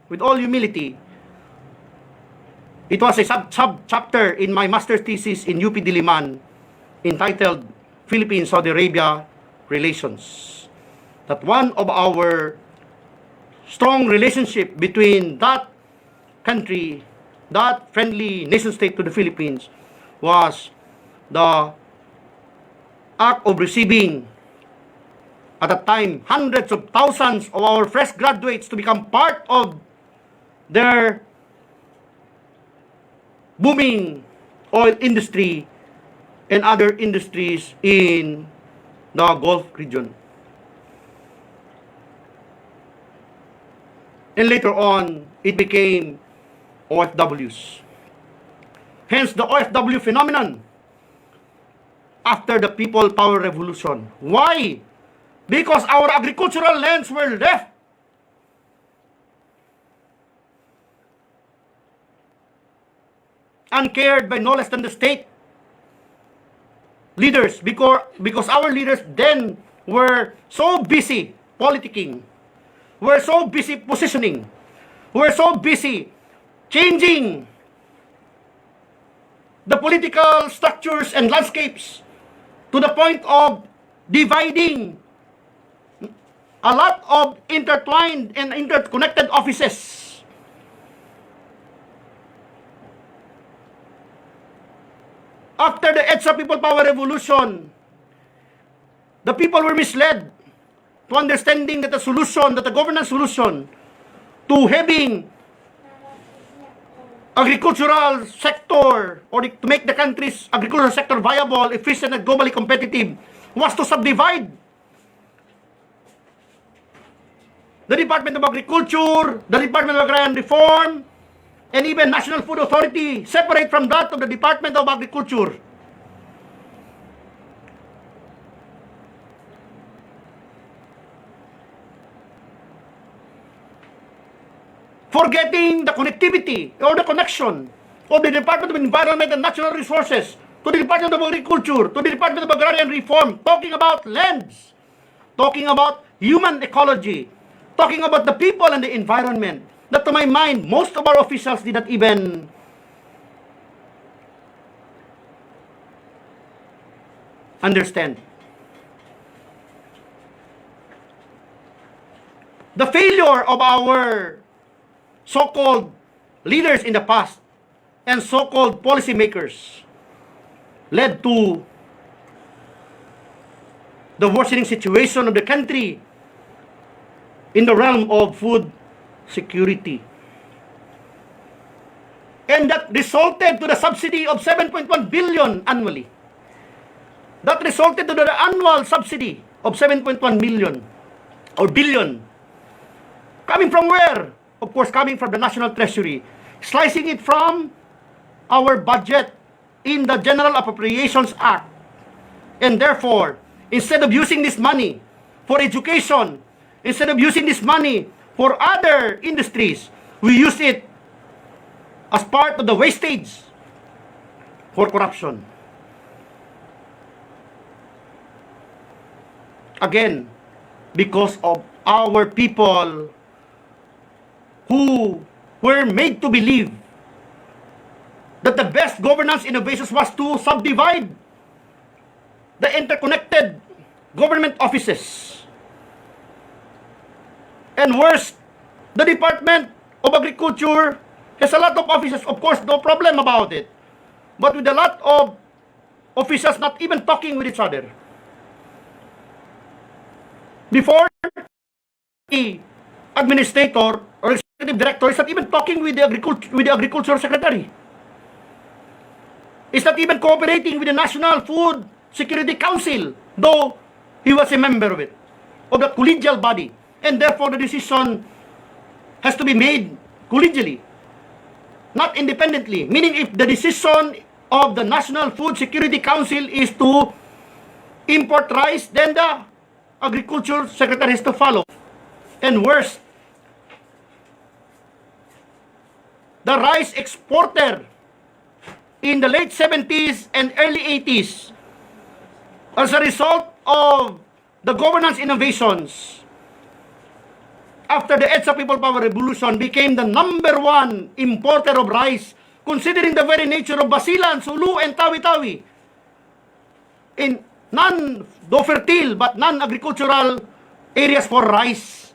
With all humility, it was a sub-chapter in my master's thesis in UP Diliman entitled Philippine-Saudi Arabia Relations. That one of our strong relationship between that country, that friendly nation state to the Philippines, was the act of receiving, at that time, hundreds of thousands of our fresh graduates to become part of their booming oil industry and other industries in the Gulf region. And later on, it became OFWs. Hence the OFW phenomenon after the People Power Revolution. Why? Because our agricultural lands were left uncared by no less than the state leaders, because our leaders then were so busy politicking, were so busy positioning, were so busy changing the political structures and landscapes to the point of dividing a lot of intertwined and interconnected offices. After the EDSA People Power Revolution, the people were misled to understanding that the governance solution to having agricultural sector, or to make the country's agricultural sector viable, efficient, and globally competitive, was to subdivide the Department of Agriculture, the Department of Agrarian Reform, and even National Food Authority, separate from that of the Department of Agriculture. Forgetting the connectivity or the connection of the Department of Environment and Natural Resources to the Department of Agriculture, to the Department of Agrarian Reform, talking about lands, talking about human ecology, talking about the people and the environment, that to my mind, most of our officials did not even understand. The failure of our so-called leaders in the past and so-called policymakers led to the worsening situation of the country in the realm of food security. And that resulted to the subsidy of 7.1 billion annually. That resulted to the annual subsidy of 7.1 million or billion. Coming from where? Of course, coming from the National Treasury. Slicing it from our budget in the General Appropriations Act. And therefore, instead of using this money for education, instead of using this money for other industries, we use it as part of the wastage for corruption. Again, because of our people who were made to believe that the best governance innovations was to subdivide the interconnected government offices. And worse, the Department of Agriculture has a lot of offices, of course, no problem about it. But with a lot of officials not even talking with each other. Before, the administrator or executive director is not even talking with the agriculture secretary. Is not even cooperating with the National Food Security Council, though he was a member of it, of the collegial body. And therefore, the decision has to be made collegially, not independently. Meaning, if the decision of the National Food Security Council is to import rice, then the Agriculture Secretary has to follow. And worse, the rice exporter in the late 70s and early 80s, as a result of the governance innovations, after the EDSA People Power Revolution, became the #1 importer of rice, considering the very nature of Basilan, Sulu, and Tawi-Tawi, in though fertile, but non-agricultural areas for rice.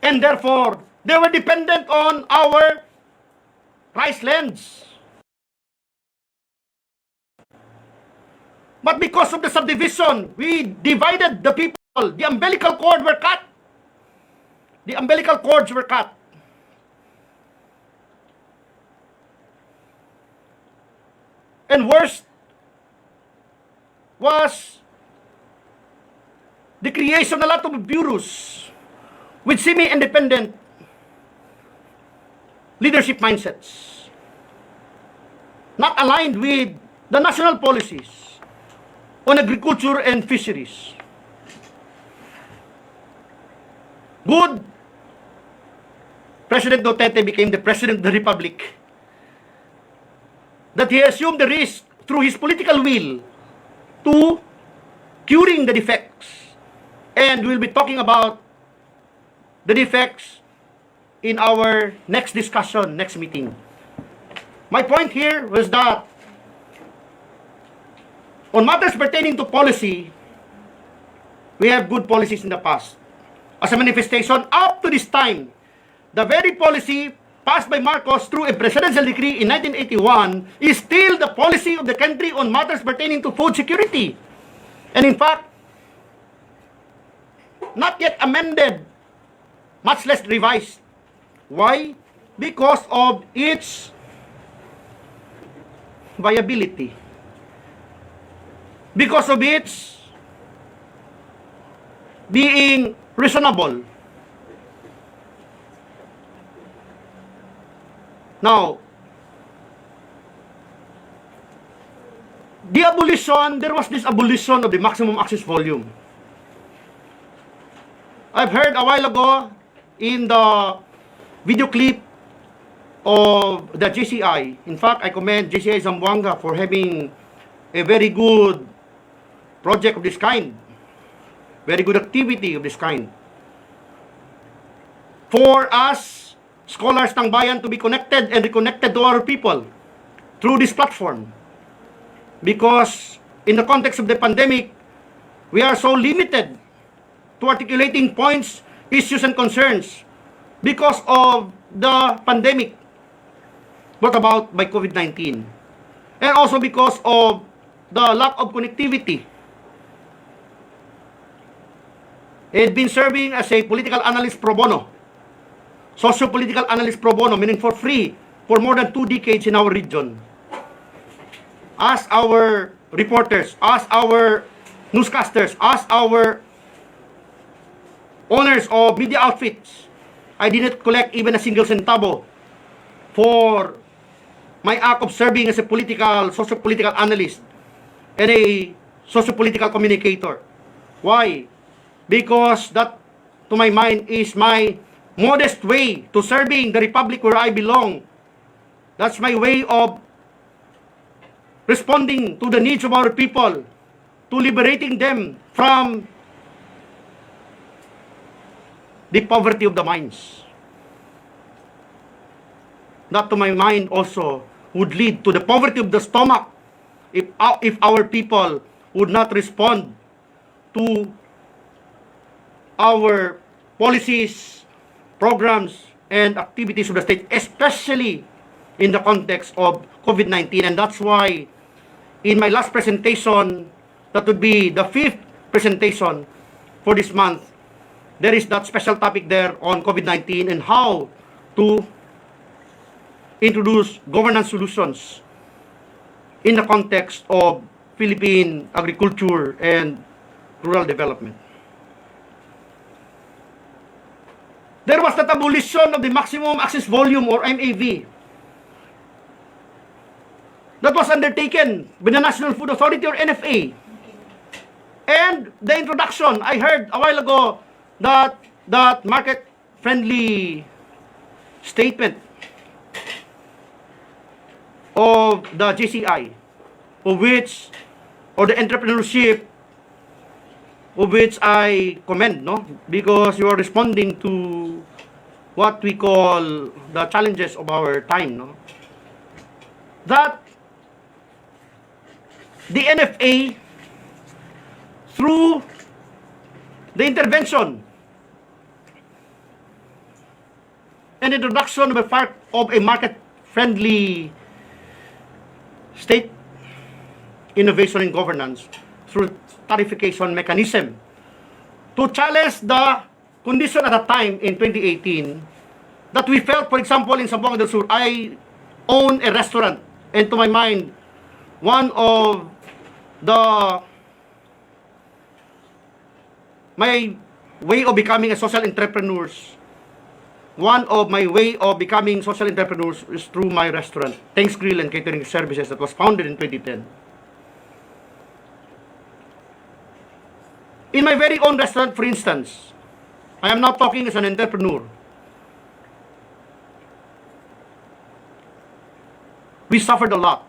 And therefore, they were dependent on our rice lands. But because of the subdivision, we divided the people. The umbilical cord were cut. The umbilical cords were cut. And worst was the creation of a lot of bureaus with semi-independent leadership mindsets, not aligned with the national policies on agriculture and fisheries. Good President Duterte became the President of the Republic, that he assumed the risk through his political will to curing the defects. And we'll be talking about the defects in our next discussion, next meeting. My point here was that on matters pertaining to policy, we have good policies in the past. As a manifestation, up to this time, the very policy passed by Marcos through a presidential decree in 1981 is still the policy of the country on matters pertaining to food security. And in fact, not yet amended, much less revised. Why? Because of its viability. Because of its being reasonable. Now, the abolition, there was this abolition of the maximum access volume. I've heard a while ago in the video clip of the JCI. In fact, I commend JCI-Zamboanga for having a very good project of this kind. Very good activity of this kind. For us, scholars ng bayan, to be connected and reconnected to our people through this platform. Because in the context of the pandemic, we are so limited to articulating points, issues, and concerns because of the pandemic brought about by COVID-19. And also because of the lack of connectivity. I had been serving as a political analyst pro bono, socio-political analyst pro bono, meaning for free, for more than 2 decades in our region. As our reporters, as our newscasters, as our owners of media outfits, I didn't collect even a single centavo for my act of serving as a political, socio-political analyst and a socio-political communicator. Why? Because that, to my mind, is my modest way to serving the republic where I belong. That's my way of responding to the needs of our people, to liberating them from the poverty of the minds. That, to my mind, also would lead to the poverty of the stomach if our people would not respond to our policies, programs, and activities of the state, especially in the context of COVID-19. And that's why in my last presentation, that would be the 5th presentation for this month, there is that special topic there on COVID-19 and how to introduce governance solutions in the context of Philippine agriculture and rural development. There was that abolition of the maximum access volume, or MAV, that was undertaken by the National Food Authority, or NFA. And the introduction, I heard a while ago that market-friendly statement of the JCI, of which, or the entrepreneurship, of which I commend, no? Because you are responding to what we call the challenges of our time, no? That the NFA, through the intervention and introduction of a market-friendly state innovation in governance through tariffication mechanism to challenge the condition at a time in 2018 that we felt, for example, in Zamboanga del Sur, I own a restaurant, and to my mind, one of my way of becoming a social entrepreneurs, one of my way of becoming social entrepreneurs is through my restaurant, Teng's Grill and Catering Services, that was founded in 2010. In my very own restaurant, for instance, I am now talking as an entrepreneur. We suffered a lot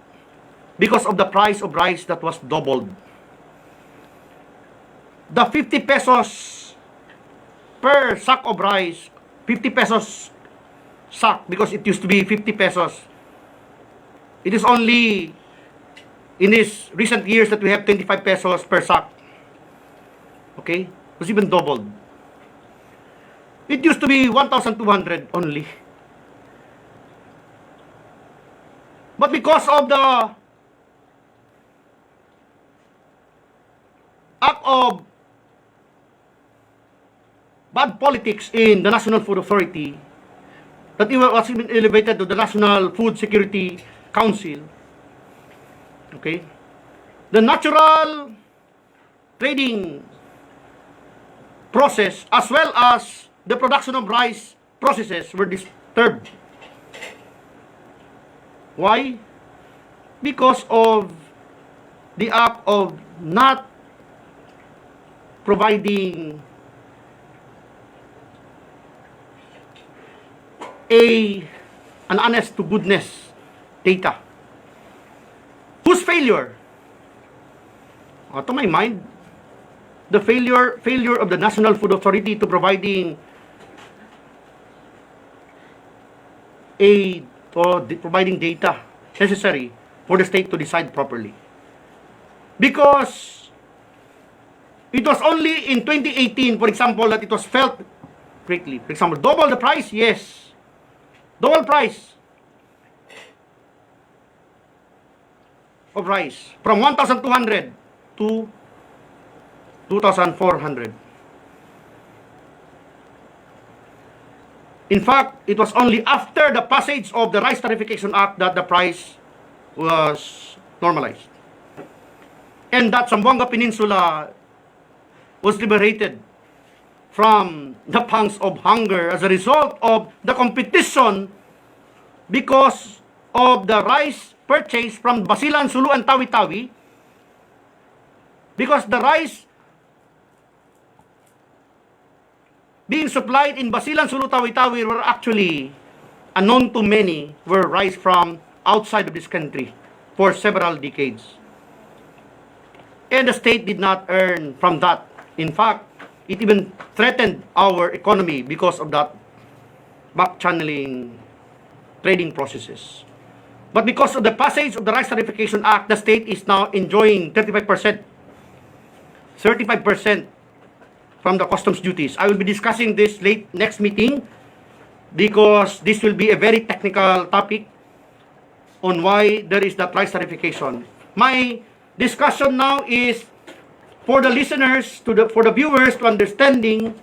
because of the price of rice that was doubled. The 50 pesos per sack of rice, 50 pesos sack, because it used to be 50 pesos. It is only in these recent years that we have 25 pesos per sack. Okay? It was even doubled. It used to be 1,200 only. But because of the act of bad politics in the National Food Authority, that it was even elevated to the National Food Security Council, okay, the natural trading process as well as the production of rice processes were disturbed. Why? Because of the act of not providing an honest to goodness data. Whose failure? To my mind, the failure of the National Food Authority to providing providing data necessary for the state to decide properly. Because it was only in 2018, for example, that it was felt greatly. For example, double the price, yes. Double price of rice from 1,200 to 2,400. In fact, it was only after the passage of the Rice Tariffication Act that the price was normalized. And that Zamboanga Peninsula was liberated from the pangs of hunger as a result of the competition because of the rice purchase from Basilan, Sulu, and Tawi-Tawi, because the rice being supplied in Basilan, Sulu, Tawi-Tawi were actually unknown to many, were rice from outside of this country for several decades. And the state did not earn from that. In fact, it even threatened our economy because of that back-channeling trading processes. But because of the passage of the Rice Tariffication Act, the state is now enjoying 35% from the customs duties. I will be discussing this next meeting because this will be a very technical topic on why there is that rice tariffication. My discussion now is for the listeners, for the viewers, to understanding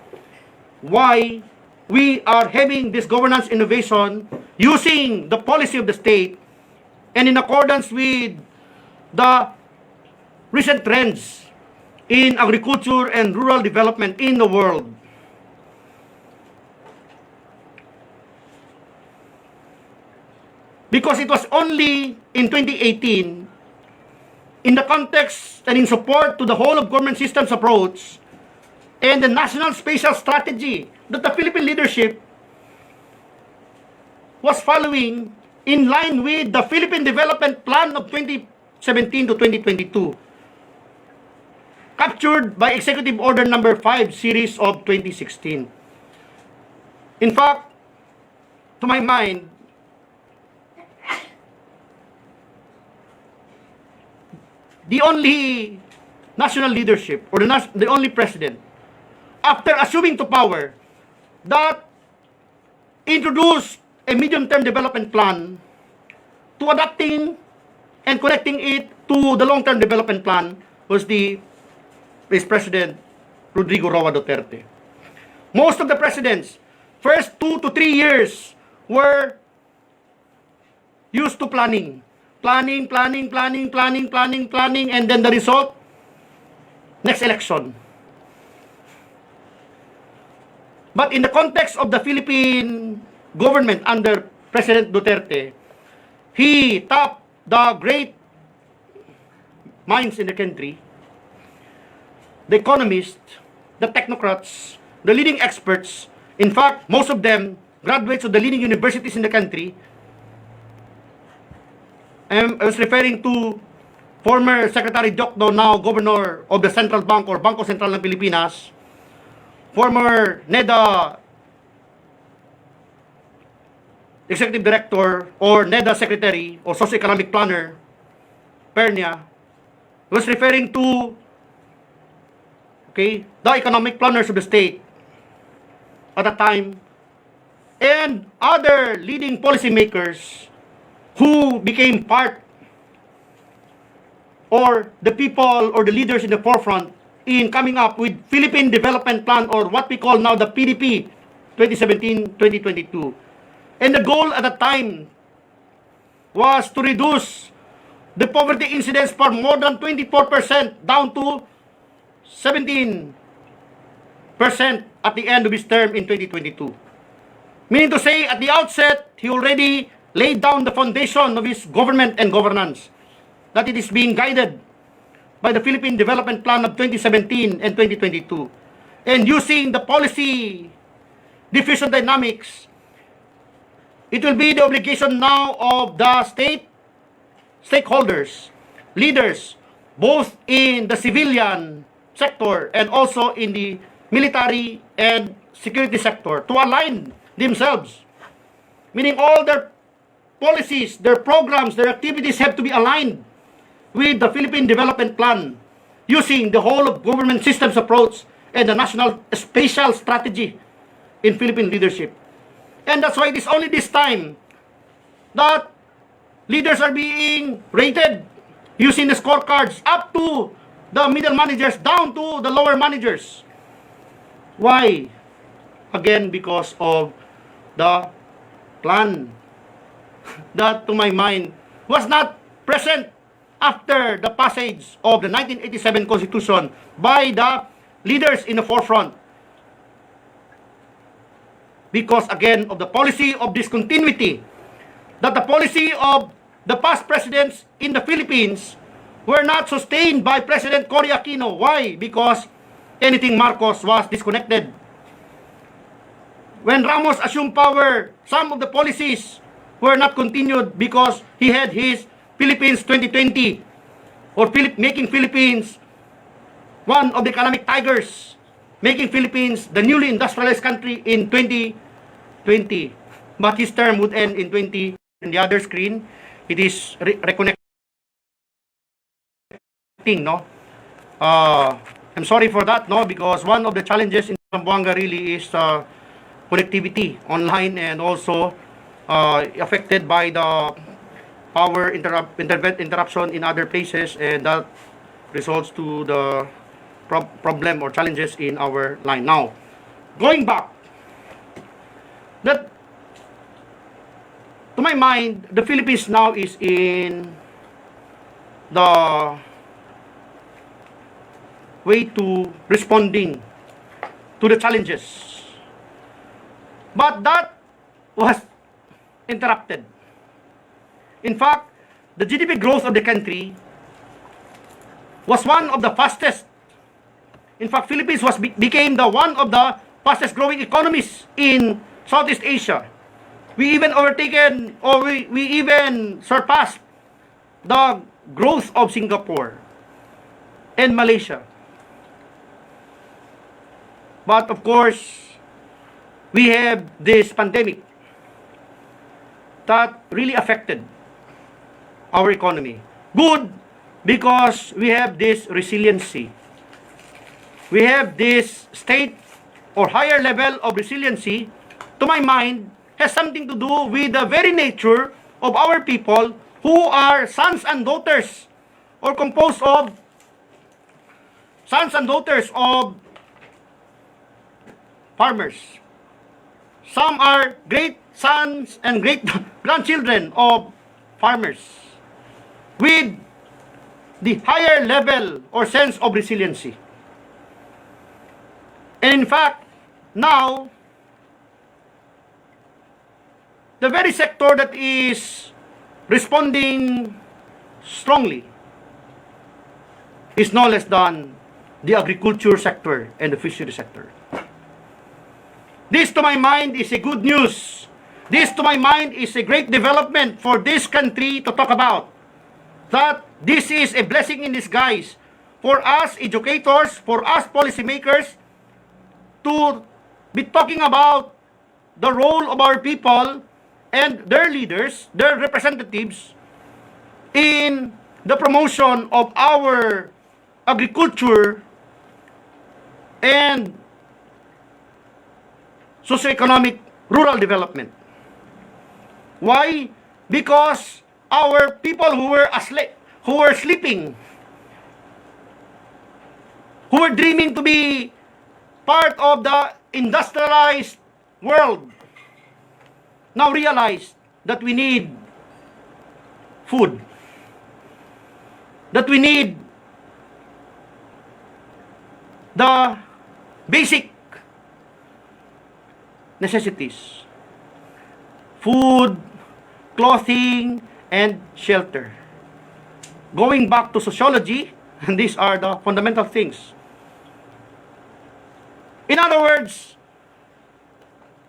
why we are having this governance innovation using the policy of the state and in accordance with the recent trends in agriculture and rural development in the world. Because it was only in 2018, in the context and in support to the whole of government systems approach and the national spatial strategy that the Philippine leadership was following in line with the Philippine Development Plan of 2017 to 2022, captured by Executive Order Number 5, Series of 2016. In fact, to my mind, the only national leadership or the only president, after assuming to power, that introduced a medium-term development plan to adapting and connecting it to the long-term development plan was the Vice President Rodrigo Roa Duterte. Most of the presidents, first 2 to 3 years, were used to planning, and then the result, next election. But in the context of the Philippine government under President Duterte, he tapped the great minds in the country, the economists, the technocrats, the leading experts. In fact, most of them graduates of the leading universities in the country. I was referring to former Secretary Jokdo, now Governor of the Central Bank or Bangko Sentral ng Pilipinas, former NEDA Executive Director or NEDA Secretary or Socio-Economic Planner, Pernia, was referring to the economic planners of the state at the time, and other leading policymakers who became part or the people or the leaders in the forefront in coming up with Philippine Development Plan, or what we call now the PDP 2017-2022. And the goal at the time was to reduce the poverty incidence for more than 24% down to 17% at the end of his term in 2022. Meaning to say, at the outset, he already laid down the foundation of his government and governance, that it is being guided by the Philippine Development Plan of 2017 and 2022. And using the policy diffusion dynamics, it will be the obligation now of the stakeholders, leaders, both in the civilian sector and also in the military and security sector, to align themselves. Meaning all their policies, their programs, their activities have to be aligned with the Philippine Development Plan, using the whole of government systems approach and the national spatial strategy in Philippine leadership. And that's why it is only this time that leaders are being rated using the scorecards up to the middle managers down to the lower managers. Why? Again, because of the plan that, to my mind, was not present after the passage of the 1987 Constitution by the leaders in the forefront. Because, again, of the policy of discontinuity, that the policy of the past presidents in the Philippines were not sustained by President Cory Aquino. Why? Because anything Marcos was disconnected. When Ramos assumed power, some of the policies were not continued because he had his Philippines 2020, or making Philippines one of the economic tigers, making Philippines the newly industrialized country in 2020. But his term would end in 20. In the other screen, it is reconnecting, no? I'm sorry for that, no? Because one of the challenges in Zamboanga really is connectivity online, and also affected by the power interruption in other places, and that results to the problem or challenges in our line. Now, going back, that to my mind, the Philippines now is in the way to responding to the challenges. But that was interrupted. In fact, the GDP growth of the country was one of the fastest. In fact, Philippines became one of the fastest growing economies in Southeast Asia. We even overtaken, or we even surpassed the growth of Singapore and Malaysia. But of course, we have this pandemic that really affected our economy. Good, because we have this resiliency. We have this state or higher level of resiliency, to my mind, has something to do with the very nature of our people, who are sons and daughters or composed of sons and daughters of farmers. Some are great sons and great grandchildren of farmers with the higher level or sense of resiliency. And in fact, now, the very sector that is responding strongly is no less than the agriculture sector and the fishery sector. This, to my mind, is a good news. This, to my mind, is a great development for this country to talk about. That this is a blessing in disguise for us educators, for us policymakers, to be talking about the role of our people and their leaders, their representatives, in the promotion of our agriculture and socioeconomic rural development. Why? Because our people who were asleep, who were sleeping, who were dreaming to be part of the industrialized world, now realize that we need food, that we need the basic necessities: food, clothing, and shelter. Going back to sociology, and these are the fundamental things. In other words,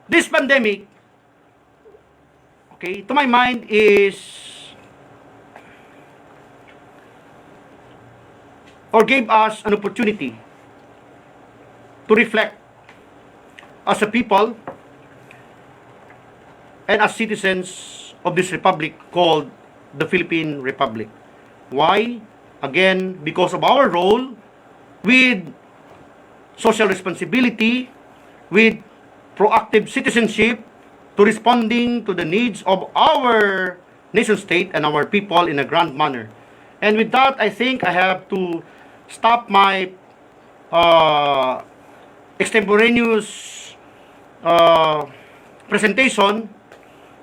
this pandemic, okay, to my mind, is or gave us an opportunity to reflect as a people and as citizens of this republic called the Philippine Republic. Why? Again, because of our role with social responsibility, with proactive citizenship, to responding to the needs of our nation state and our people in a grand manner. And with that, I think I have to stop my extemporaneous presentation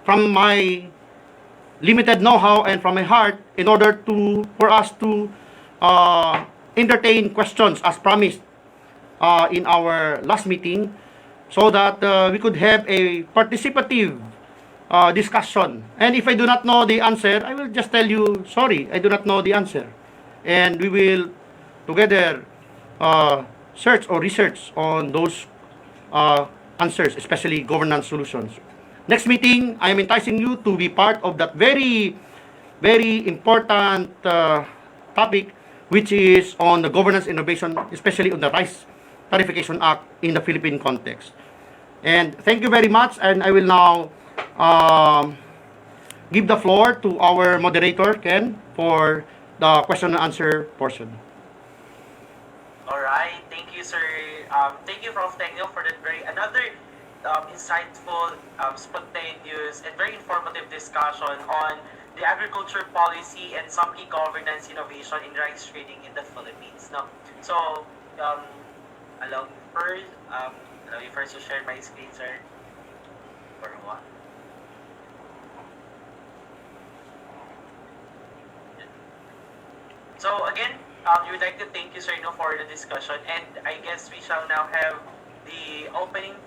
from my limited know-how and from my heart in order for us to entertain questions as promised in our last meeting, so that we could have a participative discussion. And if I do not know the answer, I will just tell you, sorry, I do not know the answer. And we will together search or research on those answers, especially governance solutions. Next meeting, I am enticing you to be part of that very, very important topic, which is on the governance innovation, especially on the Rice Tarification Act in the Philippine context. And thank you very much, and I will now give the floor to our moderator, Ken, for the question and answer portion. Alright, thank you, sir. Thank you, Prof. Tengyo, for that another insightful, spontaneous, and very informative discussion on the agriculture policy and some key governance innovation in rice trading in the Philippines. No? So, allow me first to share my screen, sir. For what? So again, we would like to thank you, sir, for the discussion, and I guess we shall now have the open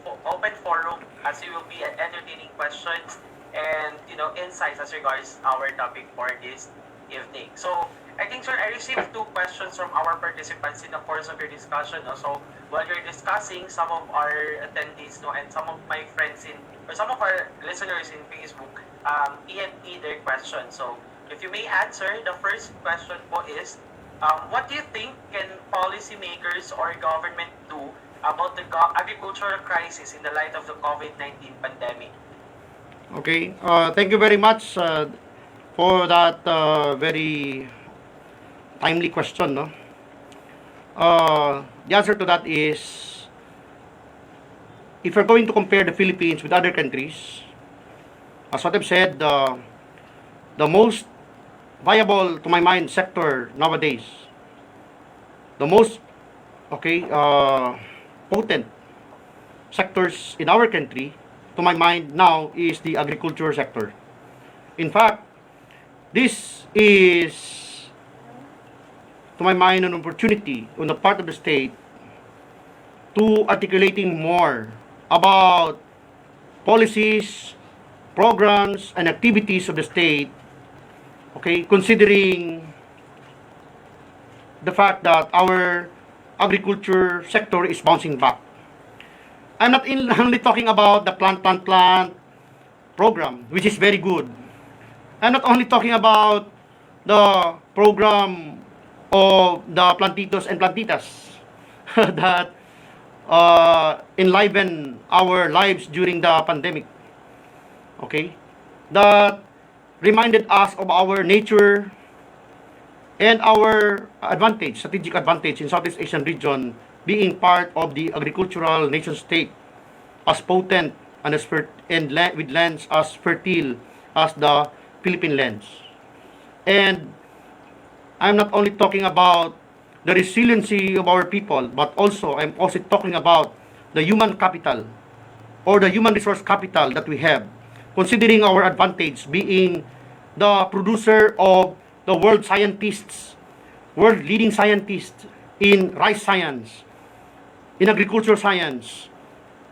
forum, as we will be entertaining questions and insights as regards our topic for this evening. So I think, sir, I received 2 questions from our participants in the course of your discussion. So while you're discussing, some of our attendees and some of my friends or some of our listeners in Facebook EMP their questions. So if you may answer, the first question po is, what do you think can policymakers or government do about the agricultural crisis in the light of the COVID-19 pandemic? Okay, thank you very much for that very timely question. No? The answer to that is, if you're going to compare the Philippines with other countries, as what I've said, the most viable, to my mind, sector nowadays. The most, potent sectors in our country, to my mind now, is the agriculture sector. In fact, this is, to my mind, an opportunity on the part of the state to articulating more about policies, programs, and activities of the state, considering the fact that our agriculture sector is bouncing back. I'm not only talking about the plant program, which is very good. I'm not only talking about the program of the plantitos and plantitas that enliven our lives during the pandemic. That reminded us of our nature and our advantage, strategic advantage in Southeast Asian region, being part of the agricultural nation state, as potent and with lands as fertile as the Philippine lands. And I'm not only talking about the resiliency of our people, but I'm also talking about the human capital or the human resource capital that we have, considering our advantage being the producer of the world leading scientists in rice science, in agricultural science,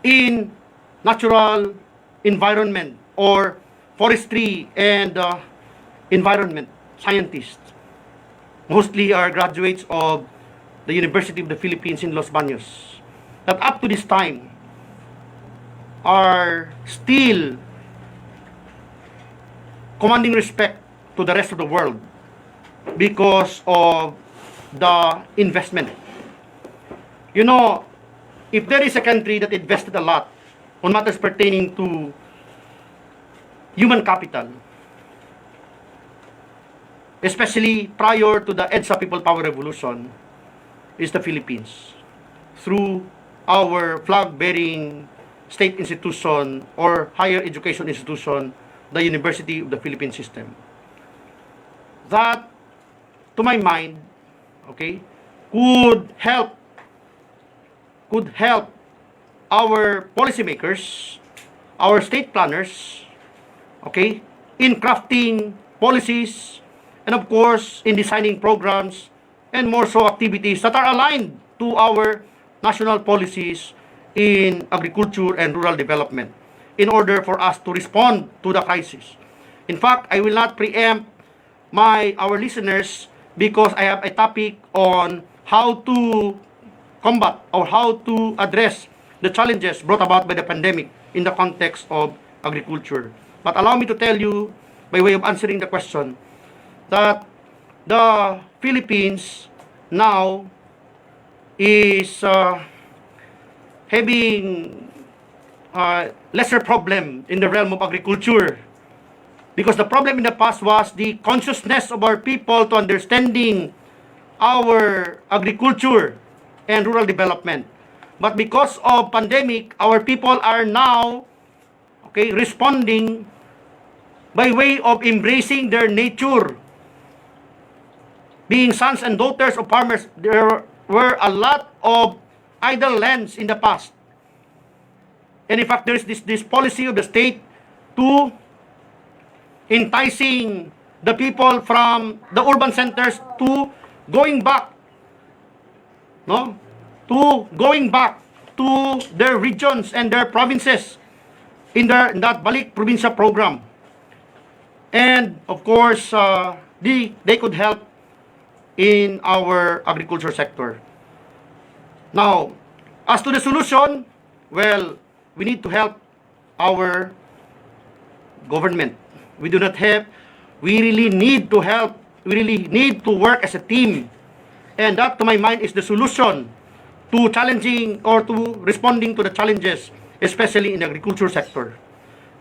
in natural environment or forestry and environment scientists. Mostly are graduates of the University of the Philippines in Los Baños, that up to this time are still commanding respect to the rest of the world because of the investment. If there is a country that invested a lot on matters pertaining to human capital, especially prior to the EDSA People Power Revolution, is the Philippines, through our flag-bearing state institution or higher education institution, the University of the Philippine System. That, to my mind, could help our policymakers, our state planners, in crafting policies, and of course, in designing programs, and more so activities that are aligned to our national policies in agriculture and rural development, in order for us to respond to the crisis. In fact, I will not preempt our listeners, because I have a topic on how to combat or how to address the challenges brought about by the pandemic in the context of agriculture. But allow me to tell you, by way of answering the question, that the Philippines now is having lesser problem in the realm of agriculture, because the problem in the past was the consciousness of our people to understanding our agriculture and rural development. But because of pandemic, our people are now responding by way of embracing their nature. Being sons and daughters of farmers, there were a lot of idle lands in the past. And in fact, there is this policy of the state to enticing the people from the urban centers to going back, to their regions and their provinces in that Balik Probinsya program. And of course, they could help in our agriculture sector. Now, as to the solution, well, we need to help our government. We really need to help. We really need to work as a team. And that, to my mind, is the solution to challenging or to responding to the challenges, especially in the agriculture sector.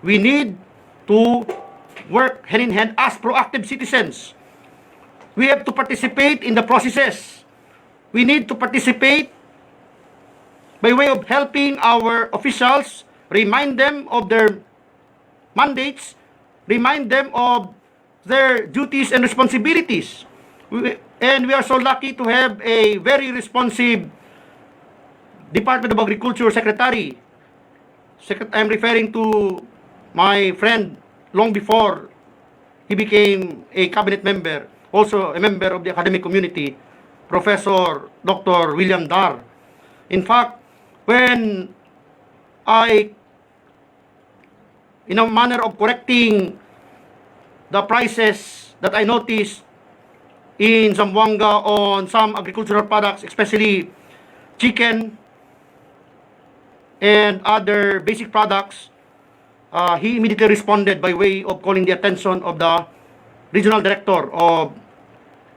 We need to work hand in hand as proactive citizens. We have to participate in the processes. We need to participate by way of helping our officials, remind them of their mandates, remind them of their duties and responsibilities. And we are so lucky to have a very responsive Department of Agriculture Secretary. I'm referring to my friend long before he became a cabinet member, also a member of the academic community, Professor Dr. William Dar. In fact, when in a manner of correcting the prices that I noticed in Zamboanga on some agricultural products, especially chicken and other basic products, he immediately responded by way of calling the attention of the regional director of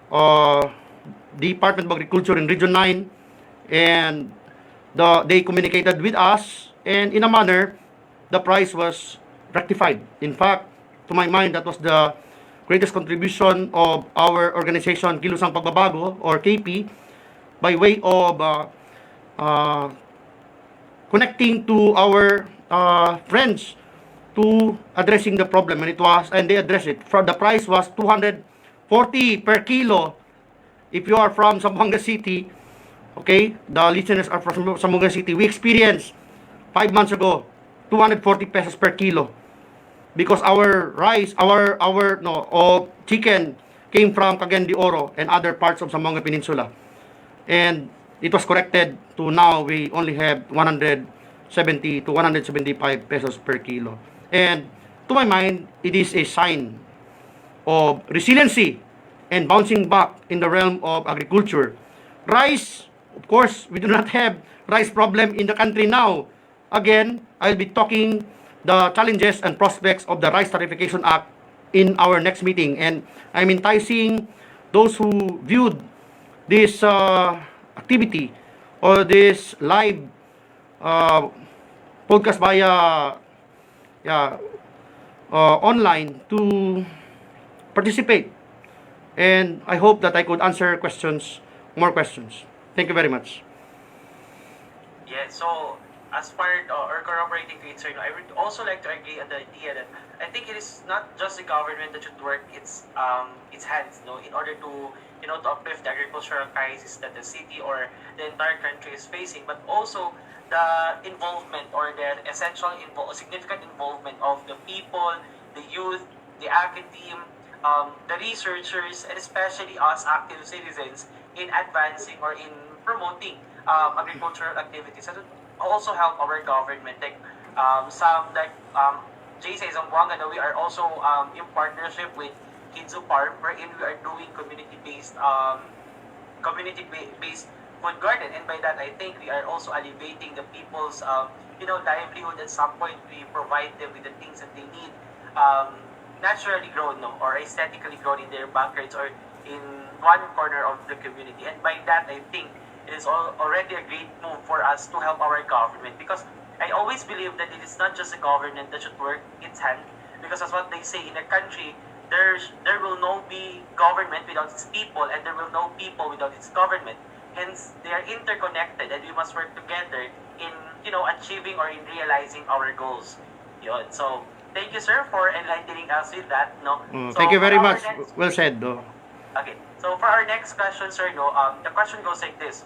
the Department of Agriculture in Region 9, and they communicated with us, and in a manner, the price was rectified. In fact, to my mind, that was the greatest contribution of our organization, Kilusang Pagbabago, or KP, by way of connecting to our friends to addressing the problem, and they addressed it. The price was 240 per kilo. If you are from Zamboanga City, okay, the listeners are from Zamboanga City, we experienced 5 months ago 240 pesos per kilo, because our rice, chicken came from Cagayan de Oro and other parts of Zamboanga Peninsula, and it was corrected to now we only have 170 to 175 pesos per kilo. And to my mind, it is a sign of resiliency and bouncing back in the realm of agriculture. Rice, of course, we do not have rice problem in the country now. Again, I'll be talking the challenges and prospects of the Rice Tarification Act in our next meeting, and I'm enticing those who viewed this activity or this live podcast via online to participate, and I hope that I could answer more questions. Thank you very much. Yeah, so as part or corroborating to it, sir, I would also like to agree on the idea that I think it is not just the government that should work its hands, in order to to uplift the agricultural crisis that the city or the entire country is facing, but also the involvement or the significant involvement of the people, the youth, the academe, the researchers, and especially us active citizens in advancing or in promoting agricultural activities. That would also help our government, like JCI Zamboanga, we are also in partnership with Kidzu Farm, wherein we are doing community-based food garden, and by that I think we are also alleviating the people's livelihood. At some point, we provide them with the things that they need, naturally grown, or aesthetically grown in their backyards or in one corner of the community. And by that, I think it is already a great move for us to help our government, because I always believe that it is not just the government that should work its hand, because as what they say, in a country, there will no be government without its people, and there will no people without its government. Hence, they are interconnected, and we must work together in achieving or in realizing our goals. So thank you, sir, for enlightening us with that. So thank you very much. Well said, though. Okay, so for our next question, sir, the question goes like this.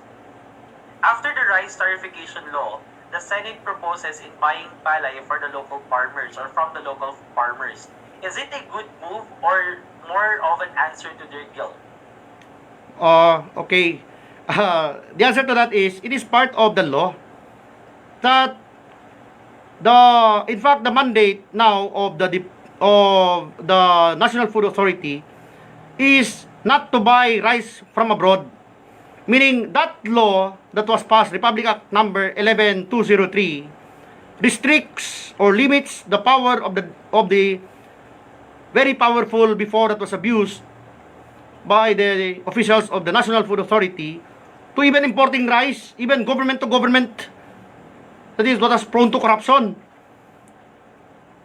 After the rice tarification law, the Senate proposes in buying palay for the local farmers or from the local farmers. Is it a good move or more of an answer to their guilt? Okay. The answer to that is, it is part of the law that in fact the mandate now of the National Food Authority is not to buy rice from abroad. Meaning that law that was passed, Republic Act number 11203, restricts or limits the power of the very powerful, before that was abused by the officials of the National Food Authority, to even importing rice, even government to government. That is what is prone to corruption.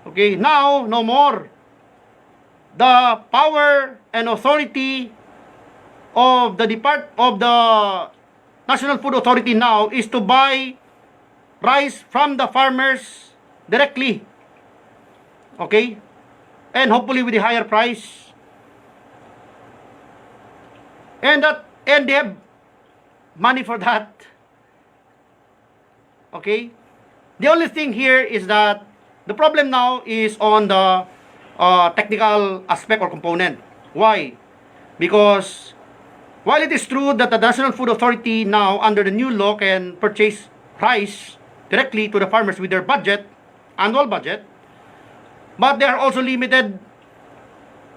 Okay, now, no more. The power and authority of the National Food Authority now is to buy rice from the farmers directly. Okay? And hopefully with a higher price. And they have money for that. Okay? The only thing here is that the problem now is on the technical aspect or component. Why? Because while it is true that the National Food Authority now, under the new law, can purchase rice directly to the farmers with their budget, annual budget, but they are also limited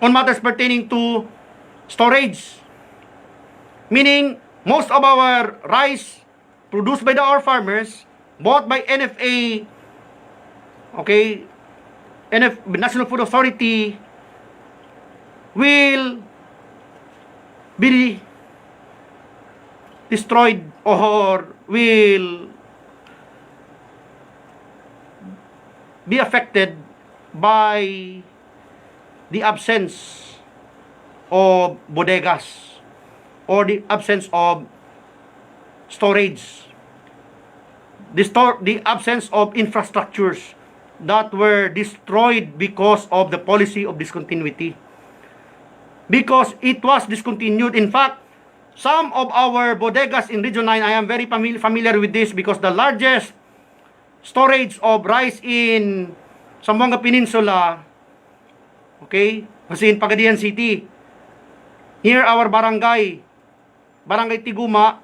on matters pertaining to storage. Meaning, most of our rice produced by our farmers, bought by NFA, okay, National Food Authority, will be destroyed or will be affected by the absence of bodegas or the absence of storage, the absence of infrastructures that were destroyed because of the policy of discontinuity. Because it was discontinued. In fact, some of our bodegas in Region 9, I am very familiar with this because the largest storage of rice in Zamboanga Peninsula, okay, was in Pagadian City. Near our barangay, Barangay Tiguma,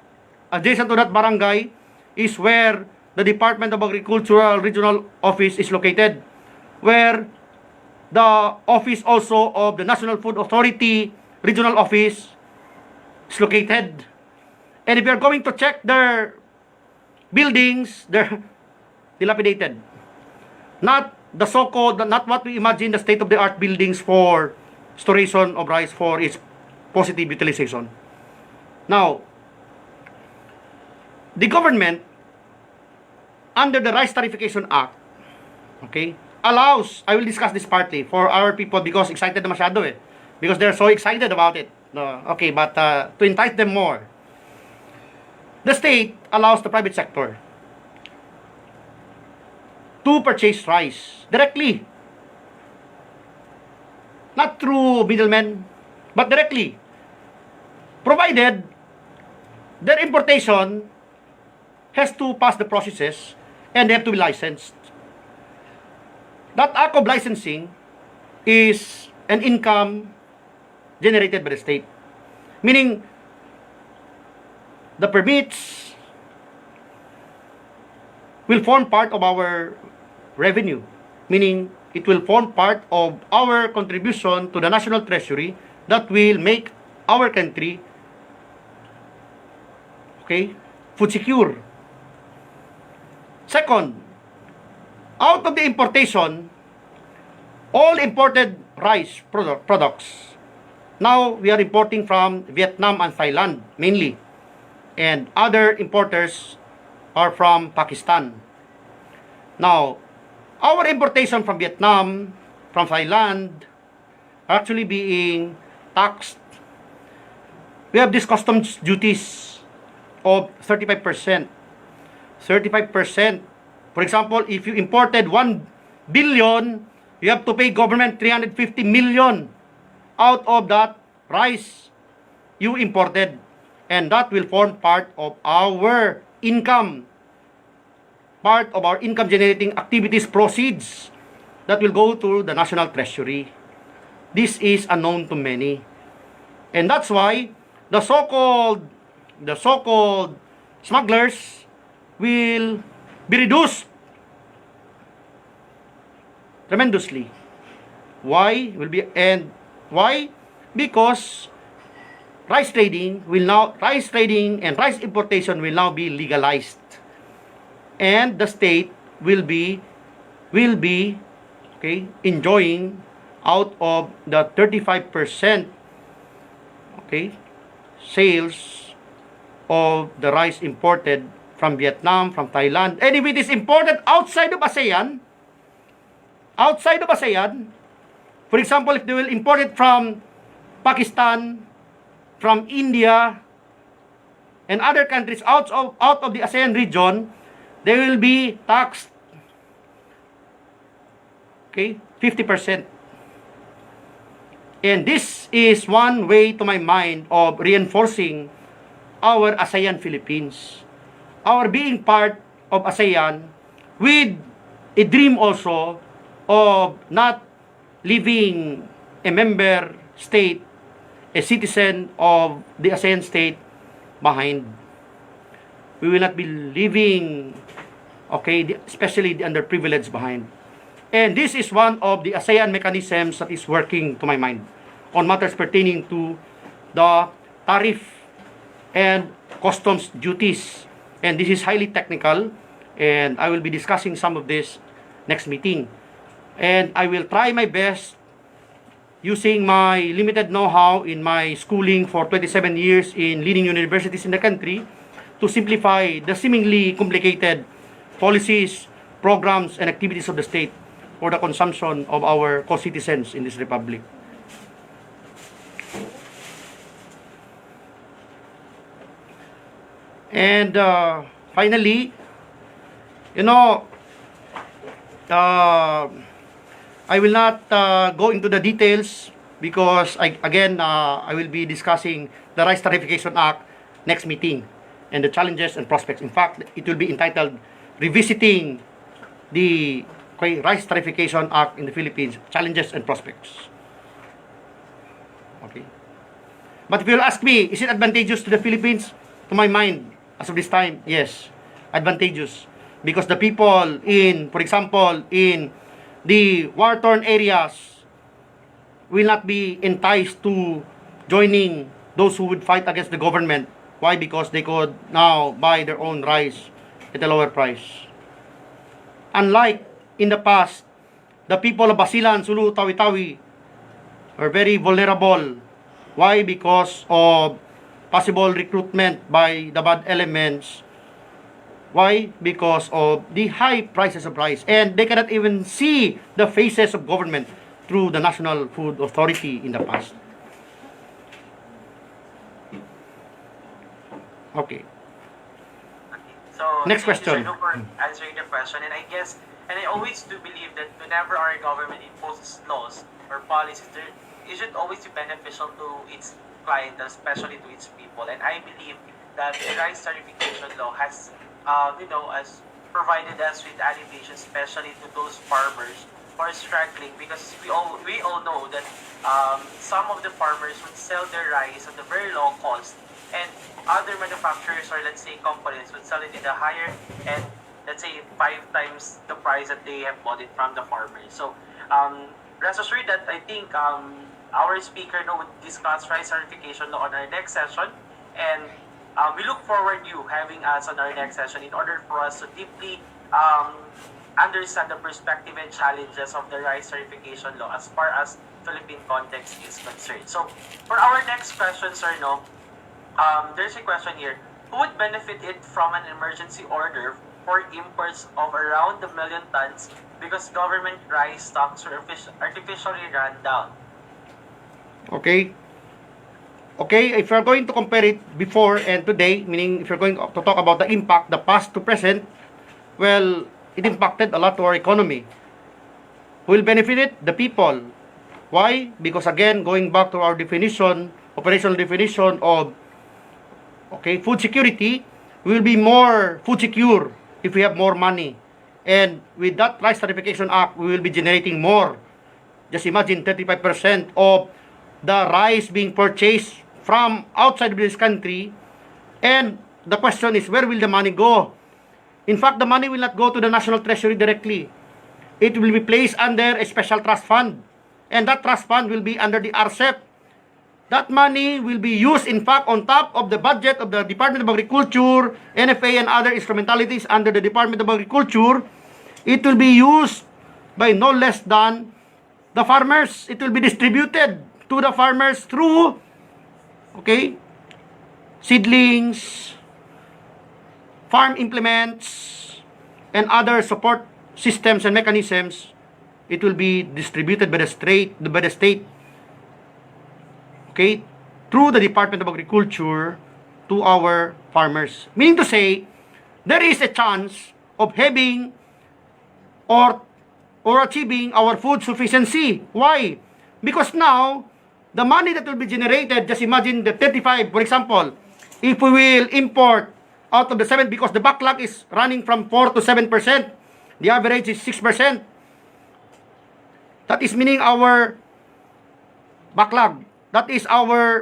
adjacent to that barangay, is where the Department of Agricultural Regional Office is located, where the office also of the National Food Authority Regional Office is located. And if you are going to check their buildings, they're dilapidated. Not the so-called, not what we imagine the state-of-the-art buildings for storation of rice for its positive utilization. Now, the government, under the Rice Tarification Act, okay, allows, I will discuss this partly for our people because excited na masyado eh. Because they're so excited about it. Okay, but to entice them more, the state allows the private sector to purchase rice directly. Not through middlemen, but directly. Provided their importation has to pass the processes and they have to be licensed. That act of licensing is an income generated by the state. Meaning, the permits will form part of our revenue. Meaning, it will form part of our contribution to the national treasury that will make our country, okay, food secure. Second, out of the importation, all imported rice products, now we are importing from Vietnam and Thailand mainly, and other importers are from Pakistan. Now, our importation from Vietnam, from Thailand, are actually being taxed. We have these customs duties of 35%. 35%. For example, if you imported 1 billion, you have to pay government 350 million out of that rice you imported. And that will form part of our income. Part of our income generating activities proceeds that will go to the national treasury. This is unknown to many. And that's why the so-called smugglers will be reduced tremendously. Why? Why? Because rice trading and rice importation will now be legalized. And the state will be okay, enjoying out of the 35% okay, sales of the rice imported from Vietnam, from Thailand. And if it is imported outside of ASEAN, for example, if they will import it from Pakistan, from India, and other countries out of the ASEAN region, they will be taxed, okay, 50%. And this is one way to my mind of reinforcing our ASEAN Philippines. Our being part of ASEAN with a dream also of not leaving a member state, a citizen of the ASEAN state behind. We will not be leaving, especially the underprivileged behind. And this is one of the ASEAN mechanisms that is working to my mind on matters pertaining to the tariff and customs duties. And this is highly technical, and I will be discussing some of this next meeting. And I will try my best using my limited know-how in my schooling for 27 years in leading universities in the country to simplify the seemingly complicated policies, programs, and activities of the state for the consumption of our co-citizens in this republic. And finally, I will not go into the details because I will be discussing the Rice Tarification Act next meeting and the challenges and prospects. In fact, it will be entitled Revisiting the Rice Tarification Act in the Philippines, Challenges and Prospects. Okay. But if you'll ask me, is it advantageous to the Philippines? To my mind, as of this time, yes, advantageous. Because the people for example, in the war-torn areas will not be enticed to joining those who would fight against the government. Why? Because they could now buy their own rice at a lower price. Unlike in the past, the people of Basilan, Sulu, Tawi-Tawi are very vulnerable. Why? Because of possible recruitment by the bad elements. Why? Because of the high prices of rice. And they cannot even see the faces of government through the National Food Authority in the past. Okay. So, Next question. Thank you, sir, for answering the question. And I always do believe that whenever our government imposes laws or policies, it should always be beneficial to its client, especially to its people. And I believe that the rice certification law has, has provided us with alleviation, especially to those farmers who are struggling, because we all know that some of the farmers would sell their rice at a very low cost, and other manufacturers or let's say companies would sell it in a higher and let's say 5 times the price that they have bought it from the farmers. So rest assured that I think our speaker would discuss rice certification law on our next session, and we look forward to you having us on our next session in order for us to deeply understand the perspective and challenges of the rice certification law as far as Philippine context is concerned. So for our next question, sir, there's a question here. Who would benefit it from an emergency order for imports of around 1 million tons because government rice stocks were artificially run down? Okay, if you're going to compare it before and today, meaning if you're going to talk about the impact, the past to present, well, it impacted a lot to our economy. Who will benefit it? The people. Why? Because again, going back to our definition, operational definition of food security, we will be more food secure if we have more money. And with that Rice Certification Act, we will be generating more. Just imagine 35% of the rice being purchased from outside of this country. And the question is, where will the money go? In fact, the money will not go to the National Treasury directly. It will be placed under a special trust fund. And that trust fund will be under the RCEP. That money will be used, in fact, on top of the budget of the Department of Agriculture, NFA, and other instrumentalities under the Department of Agriculture. It will be used by no less than the farmers. It will be distributed to the farmers through, seedlings, farm implements, and other support systems and mechanisms. It will be distributed by the state, through the Department of Agriculture to our farmers. Meaning to say, there is a chance of having or achieving our food sufficiency. Why? Because now, the money that will be generated, just imagine the 35, for example, if we will import out of the 7, because the backlog is running from 4 to 7%, the average is 6%. That is meaning our backlog. That is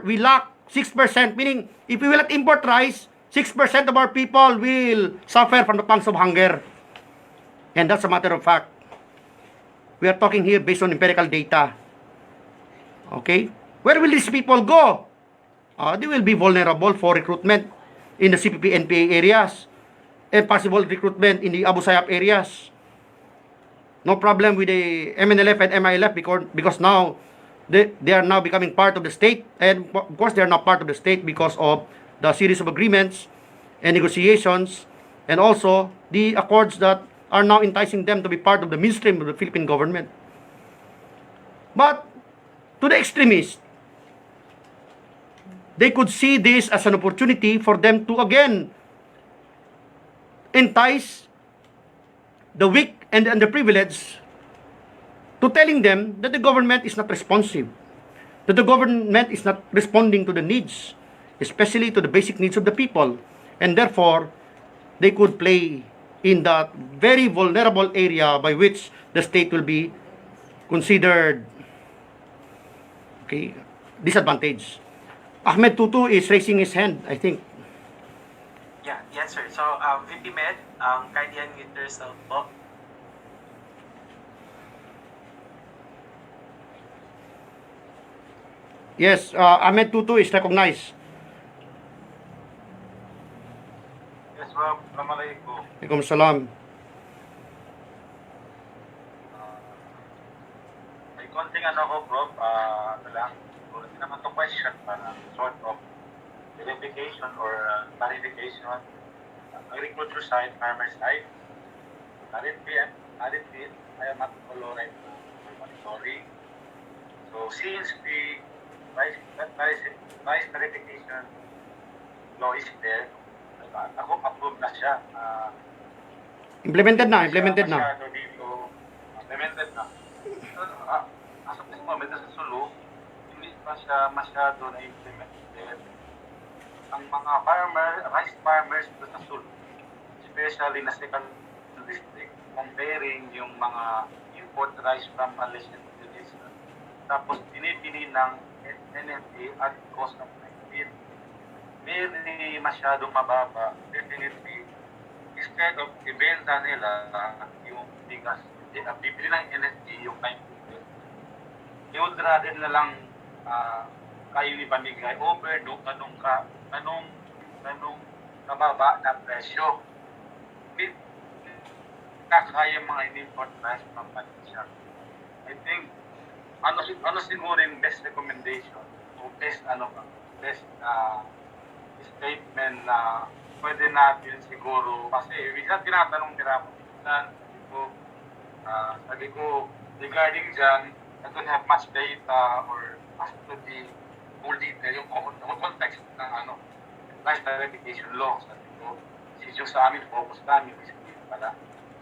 we lack 6%, meaning if we will not import rice, 6% of our people will suffer from the pangs of hunger. And that's a matter of fact. We are talking here based on empirical data. Okay? Where will these people go? They will be vulnerable for recruitment in the CPP-NPA areas and possible recruitment in the Abu Sayyaf areas. No problem with the MNLF and MILF because now they are now becoming part of the state, and of course they are not part of the state because of the series of agreements and negotiations and also the accords that are now enticing them to be part of the mainstream of the Philippine government. But to the extremists, they could see this as an opportunity for them to again entice the weak and the underprivileged to telling them that the government is not responsive, that the government is not responding to the needs, especially to the basic needs of the people, and therefore they could play in that very vulnerable area by which the state will be considered disadvantaged. Ahmed Tutu is raising his hand, I think. Yeah, yes sir. So, VP Med, kindly unmute yourself po. Yes, Ahmed Tutu is recognized. Yes, Rob. Assalamualaikum. Alaikum salam. May konting ano ko, Rob. Siguro din naman to question para sort of verification or clarification. Agriculture side, farmer side. I am not following monitoring. So since the price verification law is there, ako approve na siya. Implemented na. Implemented na. As of this moment, sa Sulu, hindi pa siya masyado na-implemented. Ang mga rice farmers sa Sulu, especially na second district, comparing yung mga import rice from Malaysia to Indonesia, tapos pinipili ng NFA at cost of 19, very masyadong mababa. Definitely, instead of ibenta nila yung bigas, bibili ng NFA yung 19, they would rather na lang kayo ipamigay over anong nababa na presyo. Kaya mga in-import rice from Malaysia. I think, ano siguro yung best recommendation o best statement na pwede natin siguro, kasi minsan tinatanong nila sabi ko regarding dyan, I don't have much data or as to the full detail, yung context ng rice verification law. Sabi ko, since yung sa amin, focus namin basically para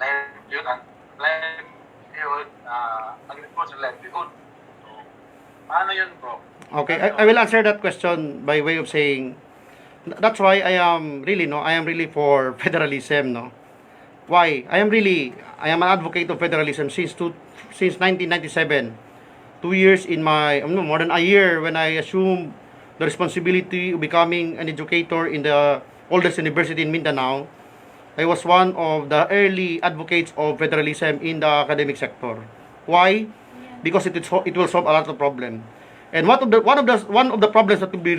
livelihood, agriculture livelihood. So, paano yun, bro? Okay, I will answer that question by way of saying, that's why I am really for federalism, no? Why? I am an advocate of federalism since 1997. 2 years in my, more than a year when I assumed the responsibility of becoming an educator in the oldest university in Mindanao. I was one of the early advocates of federalism in the academic sector. Why? Because it will solve a lot of problems. And one of the problems that will be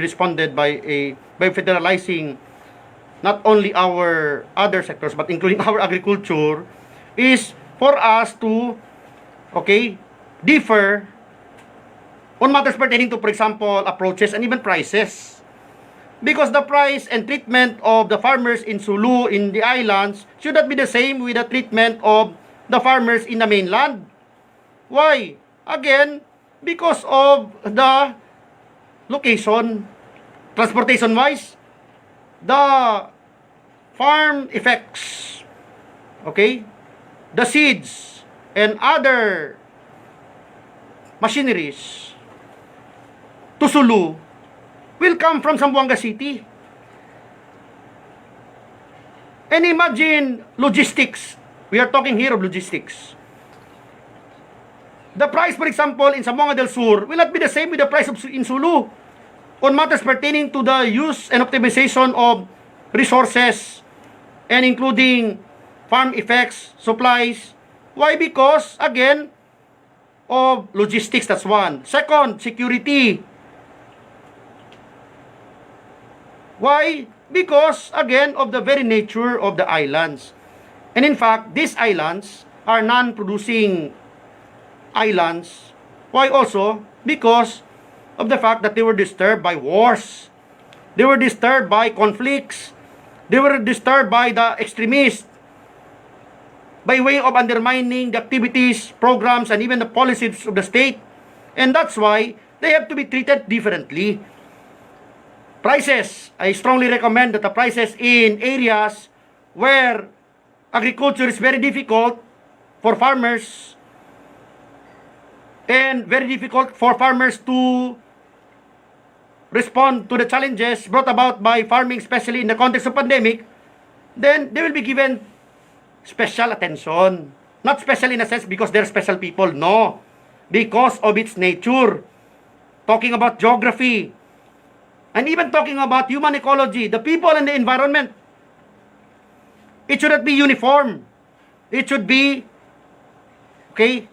responded by federalizing not only our other sectors but including our agriculture is for us to differ on matters pertaining to, for example, approaches and even prices. Because the price and treatment of the farmers in Sulu, in the islands, should not be the same with the treatment of the farmers in the mainland. Why? Again, because of the location, transportation-wise, the farm effects, the seeds, and other machineries to Sulu will come from Zamboanga City. And imagine logistics. We are talking here of logistics. The price, for example, in Zamboanga del Sur will not be the same with the price of in Sulu on matters pertaining to the use and optimization of resources and including farm effects, supplies. Why? Because, again, of logistics, that's one. Second, security. Why? Because, again, of the very nature of the islands. And in fact, these islands are non-producing islands. Why also? Because of the fact that they were disturbed by wars. They were disturbed by conflicts. They were disturbed by the extremists by way of undermining the activities, programs, and even the policies of the state. And that's why they have to be treated differently. Prices, I strongly recommend that the prices in areas where agriculture is very difficult for farmers and very difficult for farmers to respond to the challenges brought about by farming, especially in the context of pandemic, then they will be given special attention. Not special in a sense because they're special people, no. Because of its nature. Talking about geography, and even talking about human ecology, the people and the environment. It should not be uniform. It should be, okay,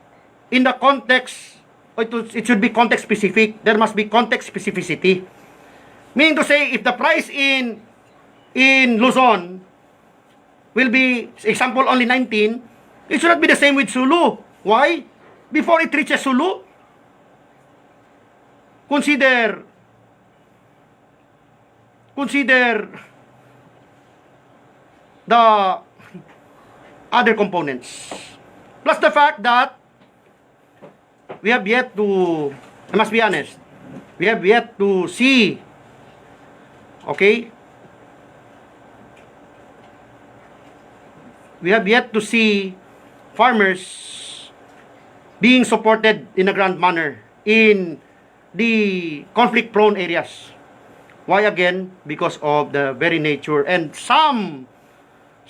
in the context, it should be context specific. There must be context specificity. Meaning to say, if the price in Luzon will be, example, only 19, it should not be the same with Sulu. Why? Before it reaches Sulu, consider the other components. Plus the fact that we have yet to, I must be honest, we have yet to see, okay, we have yet to see farmers being supported in a grand manner in the conflict-prone areas. Why again? Because of the very nature and some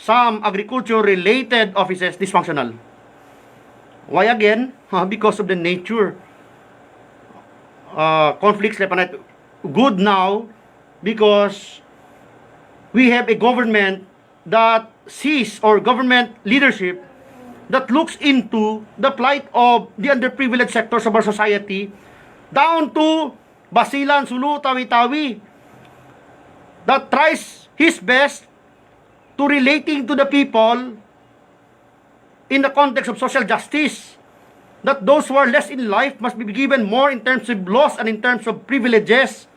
agriculture-related offices dysfunctional. Why again? Because of the nature. Conflicts left and right. Good now because we have a government that sees, or government leadership that looks into the plight of the underprivileged sectors of our society down to Basilan, Sulu, Tawi-Tawi, that tries his best to relating to the people in the context of social justice, that those who are less in life must be given more in terms of laws and in terms of privileges.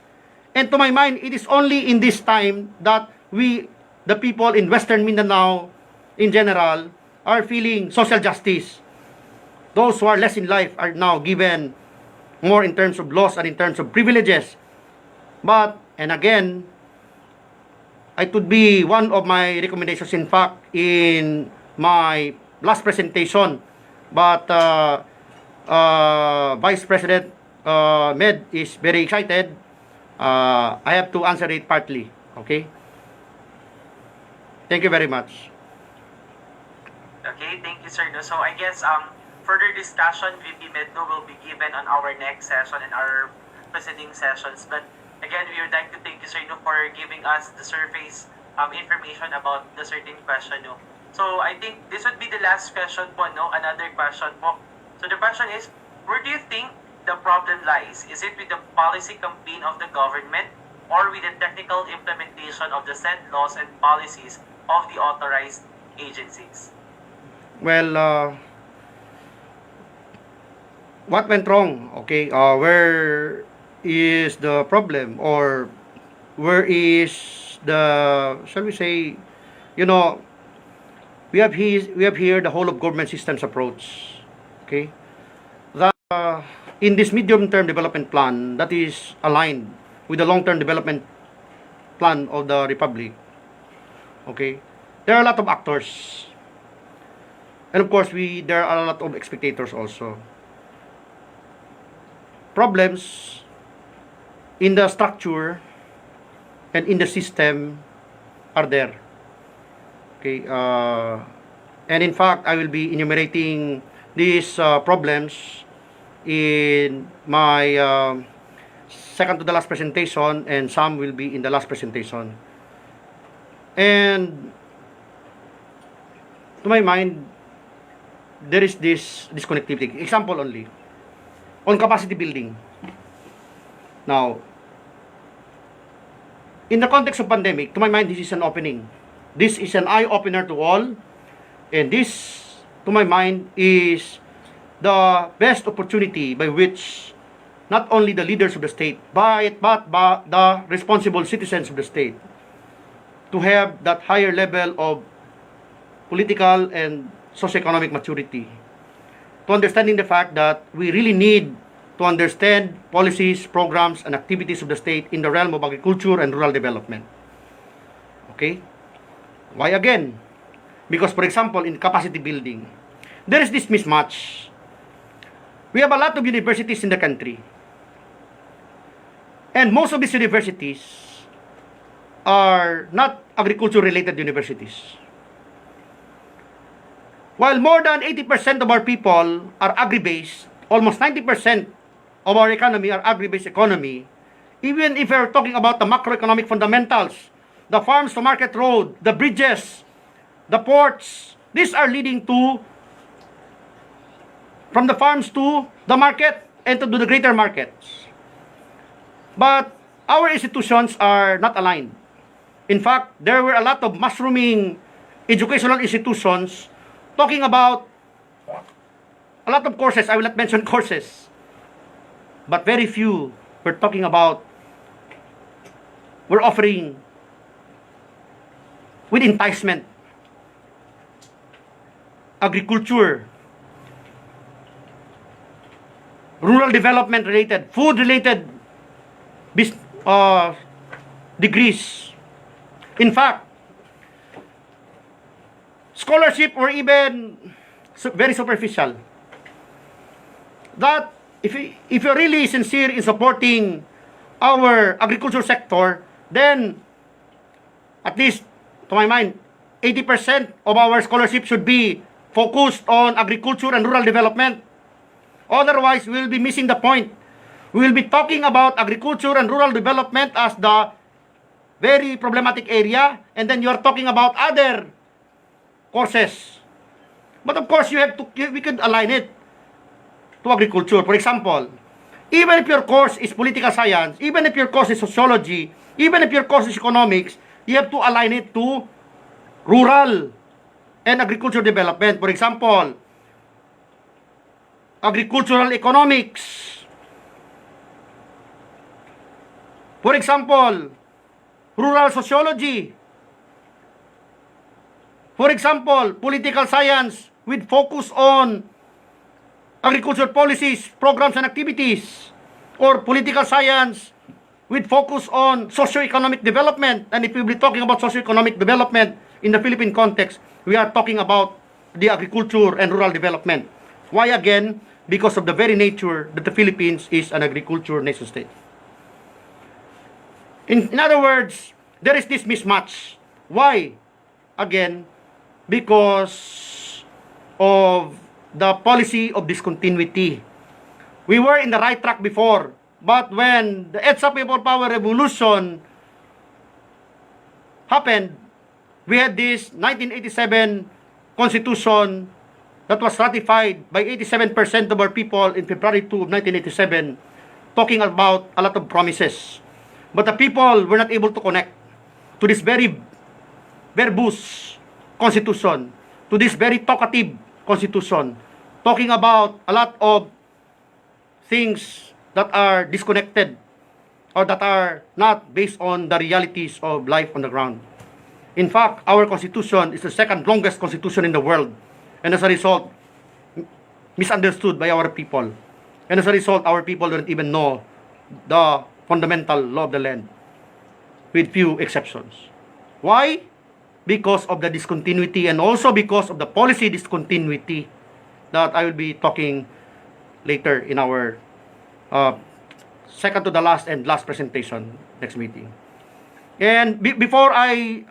And to my mind, it is only in this time that we, the people in Western Mindanao in general, are feeling social justice. Those who are less in life are now given more in terms of laws and in terms of privileges. But, and again, it would be one of my recommendations, in fact, in my last presentation. But Vice President Med is very excited. I have to answer it partly. Okay? Thank you very much. Okay, thank you, sir. No, so I guess further discussion, VP Medno, will be given on our next session and our presenting sessions. But again, we would like to thank you, sir, no, for giving us the surface information about the certain question. No. So I think this would be the last question po, no? Another question po. So the question is, where do you think the problem lies? Is it with the policy campaign of the government or with the technical implementation of the said laws and policies of the authorized agencies? Well, what went wrong? Okay, where is the problem, or where is the, shall we say, you know, we have here the whole of government systems approach. Okay, that in this medium-term development plan that is aligned with the long-term development plan of the Republic. Okay, there are a lot of actors. And of course, there are a lot of spectators also. problems in the structure and in the system are there. Okay, and in fact, I will be enumerating these problems in my second to the last presentation, and some will be in the last presentation. And to my mind, there is this disconnectivity. Example only. On capacity building. Now, in the context of pandemic, to my mind, this is an opening. This is an eye-opener to all. And this, to my mind, is the best opportunity by which not only the leaders of the state, but the responsible citizens of the state to have that higher level of political and socioeconomic maturity, to understanding the fact that we really need to understand policies, programs, and activities of the state in the realm of agriculture and rural development. Okay? Why again? Because, for example, in capacity building, there is this mismatch. We have a lot of universities in the country. And most of these universities are not agriculture-related universities. While more than 80% of our people are agri-based, almost 90% of our economy are agri-based economy, even if we're talking about the macroeconomic fundamentals, the farms to market road, the bridges, the ports, these are leading to from the farms to the market and to the greater markets. But our institutions are not aligned. In fact, there were a lot of mushrooming educational institutions talking about a lot of courses. I will not mention courses, but very few were talking about, we're offering with enticement agriculture, rural development related, food related degrees. In fact, scholarship were even very superficial. That if you're really sincere in supporting our agriculture sector, then at least to my mind, 80% of our scholarship should be focused on agriculture and rural development. Otherwise, we will be missing the point. We will be talking about agriculture and rural development as the very problematic area, and then you are talking about other courses. But of course, we could align it to agriculture. For example, even if your course is political science, even if your course is sociology, even if your course is economics, you have to align it to rural and agriculture development. For example, agricultural economics. For example, rural sociology. For example, political science with focus on agriculture policies, programs, and activities. Or political science with focus on socio-economic development. And if we'll be talking about socio-economic development in the Philippine context, we are talking about the agriculture and rural development. Why again? Because of the very nature that the Philippines is an agriculture nation state. In other words, there is this mismatch. Why? Again, because of the policy of discontinuity. We were in the right track before, but when the EDSA People Power Revolution happened, we had this 1987 Constitution that was ratified by 87% of our people in February 2 of 1987, talking about a lot of promises. But the people were not able to connect to this very verbose constitution, to this very talkative constitution, talking about a lot of things that are disconnected or that are not based on the realities of life on the ground. In fact, our constitution is the second longest constitution in the world, and as a result, misunderstood by our people. And as a result, our people don't even know the fundamental law of the land, with few exceptions. Why? Because of the discontinuity, and also because of the policy discontinuity that I will be talking later in our second to the last and last presentation next meeting. And before I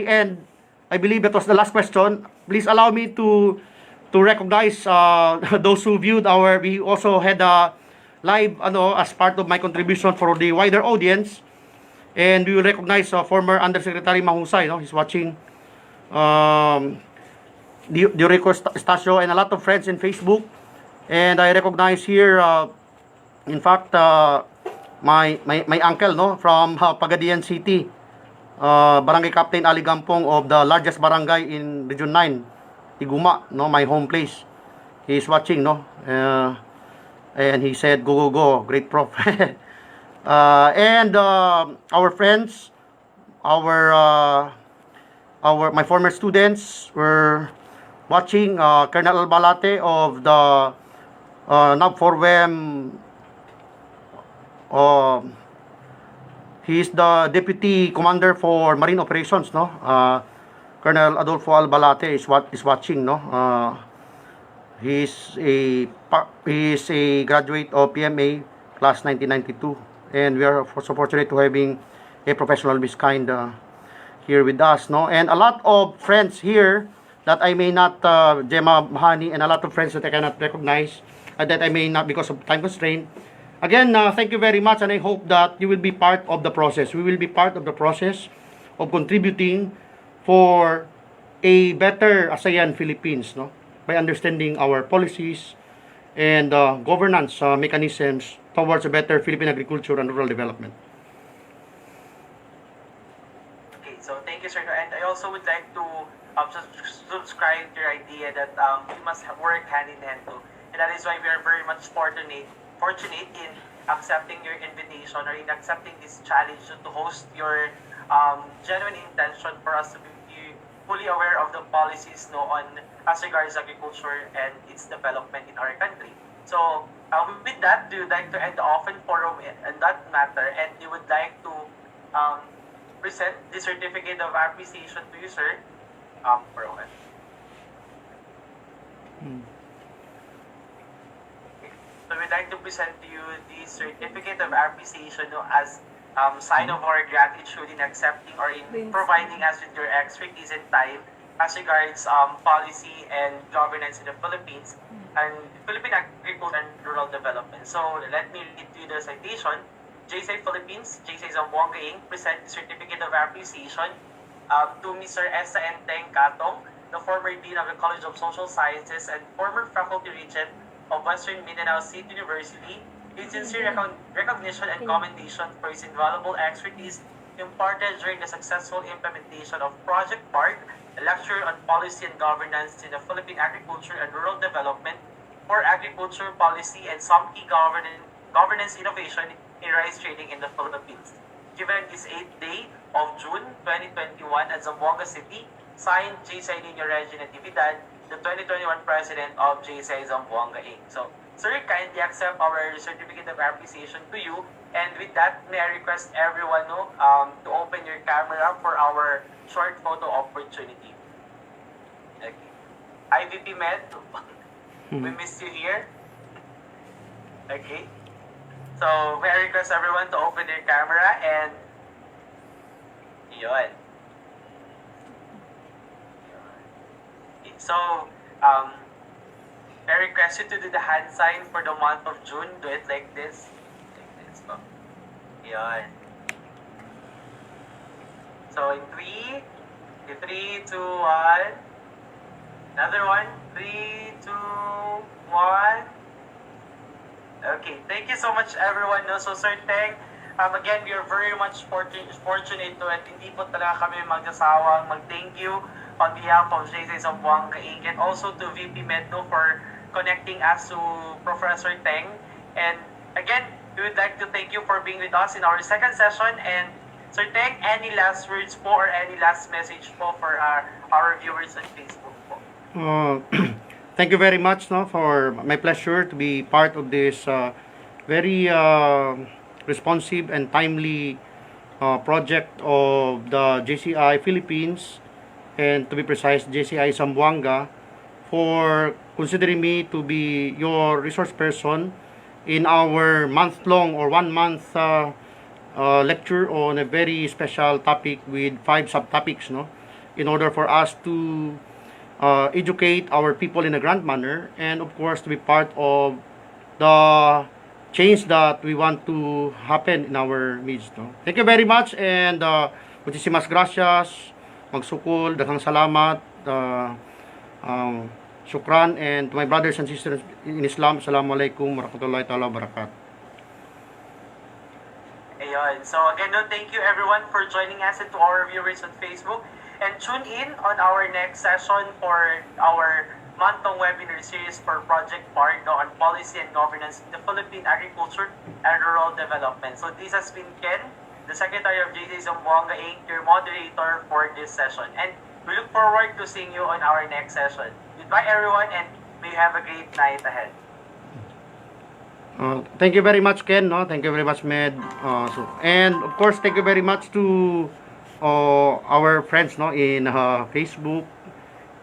end, I believe that was the last question. Please allow me to recognize those who viewed we also had a live as part of my contribution for the wider audience. And we will recognize former Undersecretary Mahusay, he's watching. Diorico Stasio and a lot of friends in Facebook. And I recognize here, in fact, my uncle, from Pagadian City, Barangay Captain Ali Gampong of the largest barangay in Region 9, Iguma, my home place. He is watching, and he said, go, go, go, great prof. And our friends, my former students were watching. Colonel Albalate of the NAB4WEM. He is the Deputy Commander for Marine Operations, Colonel Adolfo Albalate is watching, He is a graduate of PMA class 1992, and we are so fortunate to having a professional of this kind here with us, and a lot of friends here that I may not, Gemma Mahani, and a lot of friends that I cannot recognize, that I may not because of time constraint. Again, thank you very much, and I hope that you will be part of the process. We will be part of the process of contributing for a better ASEAN Philippines, by understanding our policies and governance mechanisms towards a better Philippine agriculture and rural development. Okay, so thank you, sir. And I also would like to subscribe to your idea that we must work hand in hand too. And that is why we are very much fortunate in accepting your invitation or in accepting this challenge to host your genuine intention for us to be fully aware of the policies on as regards agriculture and its development in our country. So with that, we would like to end the open forum in that matter, and we would like to present the certificate of appreciation to you, sir. For a while. So we'd like to present to you the certificate of appreciation as sign of our gratitude in accepting or in providing us with your expertise and time as regards policy and governance in the Philippines and Philippine agriculture and rural development. So let me read to you the citation. JCI Philippines, JCI-Zamboanga Inc. present the certificate of appreciation to Mr. and Teng Catong, the former Dean of the College of Social Sciences and former Faculty Regent of Western Mindanao State University, in sincere recognition and commendation for his invaluable expertise imparted during the successful implementation of Project PART, a lecture on policy and governance in the Philippine agriculture and rural development for agriculture policy and some key governance innovation in rice trading in the Philippines. Given this 8th day of June 2021 at Zamboanga City, signed JCI Nino Reggie Natividad, the 2021 President of JCI Zamboanga Inc. So, sir, kindly accept our certificate of appreciation to you. And with that, may I request everyone to open your camera for our short photo opportunity. Okay. IVP Med, we miss you here. Okay. So, may I request everyone to open their camera and yun. So, I request you to do the hand sign for the month of June. Do it like this. Like this. Oh. Yan. So, in 3, 2, 1. Another one. 3, 2, 1. Okay. Thank you so much, everyone. So, Sir Teng, again, we are very much fortunate to at hindi po talaga kami magsasawang mag-thank you on behalf of JCI-Zamboanga Inc. and also to VP Medno for connecting us to Professor Teng. And again, we would like to thank you for being with us in our second session. And Sir Teng, any last words po or any last message po for our viewers on Facebook po? Thank you very much for my pleasure to be part of this very responsive and timely project of the JCI Philippines, and to be precise, JCI Zamboanga, for considering me to be your resource person in our month-long or 1 month lecture on a very special topic with 5 subtopics, no? In order for us to educate our people in a grand manner, and of course to be part of the change that we want to happen in our midst, no? Thank you very much, and muchísimas gracias, magsukol, daghang salamat, shukran, and to my brothers and sisters in Islam, Assalamualaikum warahmatullahi ta'ala wabarakatuh. Ayun. So again, no, thank you everyone for joining us and to our viewers on Facebook. And tune in on our next session for our month-long webinar series for Project PARD on policy and governance in the Philippine agriculture and rural development. So this has been Ken, the Secretary of JCI-Zamboanga, your moderator for this session. And we look forward to seeing you on our next session. Goodbye everyone, and may you have a great night ahead. Thank you very much, Ken, no? Thank you very much, Med. And of course, thank you very much to our friends, no, in Facebook.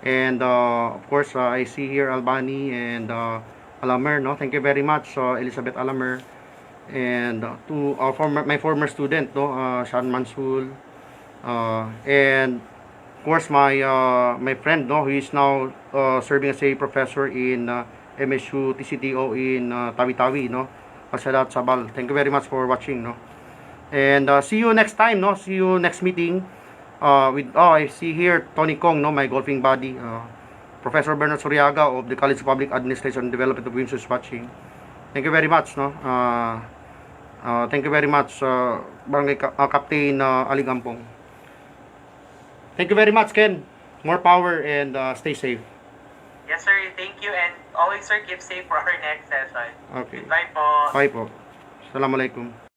And of course, I see here Albani and Alamer, no? Thank you very much, Elizabeth Alamer. And to my former student, no, Sean Mansul. And of course, my friend, no, who is now serving as a professor in MSU TCTO in Tawi-Tawi, no? Pasalat Sabal. Thank you very much for watching, no? And see you next time, no? See you next meeting. I see here Tony Kong, no, my golfing buddy. Professor Bernard Suriaga of the College of Public Administration and Development of Windsor is watching. Thank you very much, no? Thank you very much, Barangay Captain Ali Gampong. Thank you very much, Ken. More power and stay safe. Yes, sir. Thank you. And always, sir, keep safe for our next session. Okay. Goodbye po. Bye po. Assalamualaikum.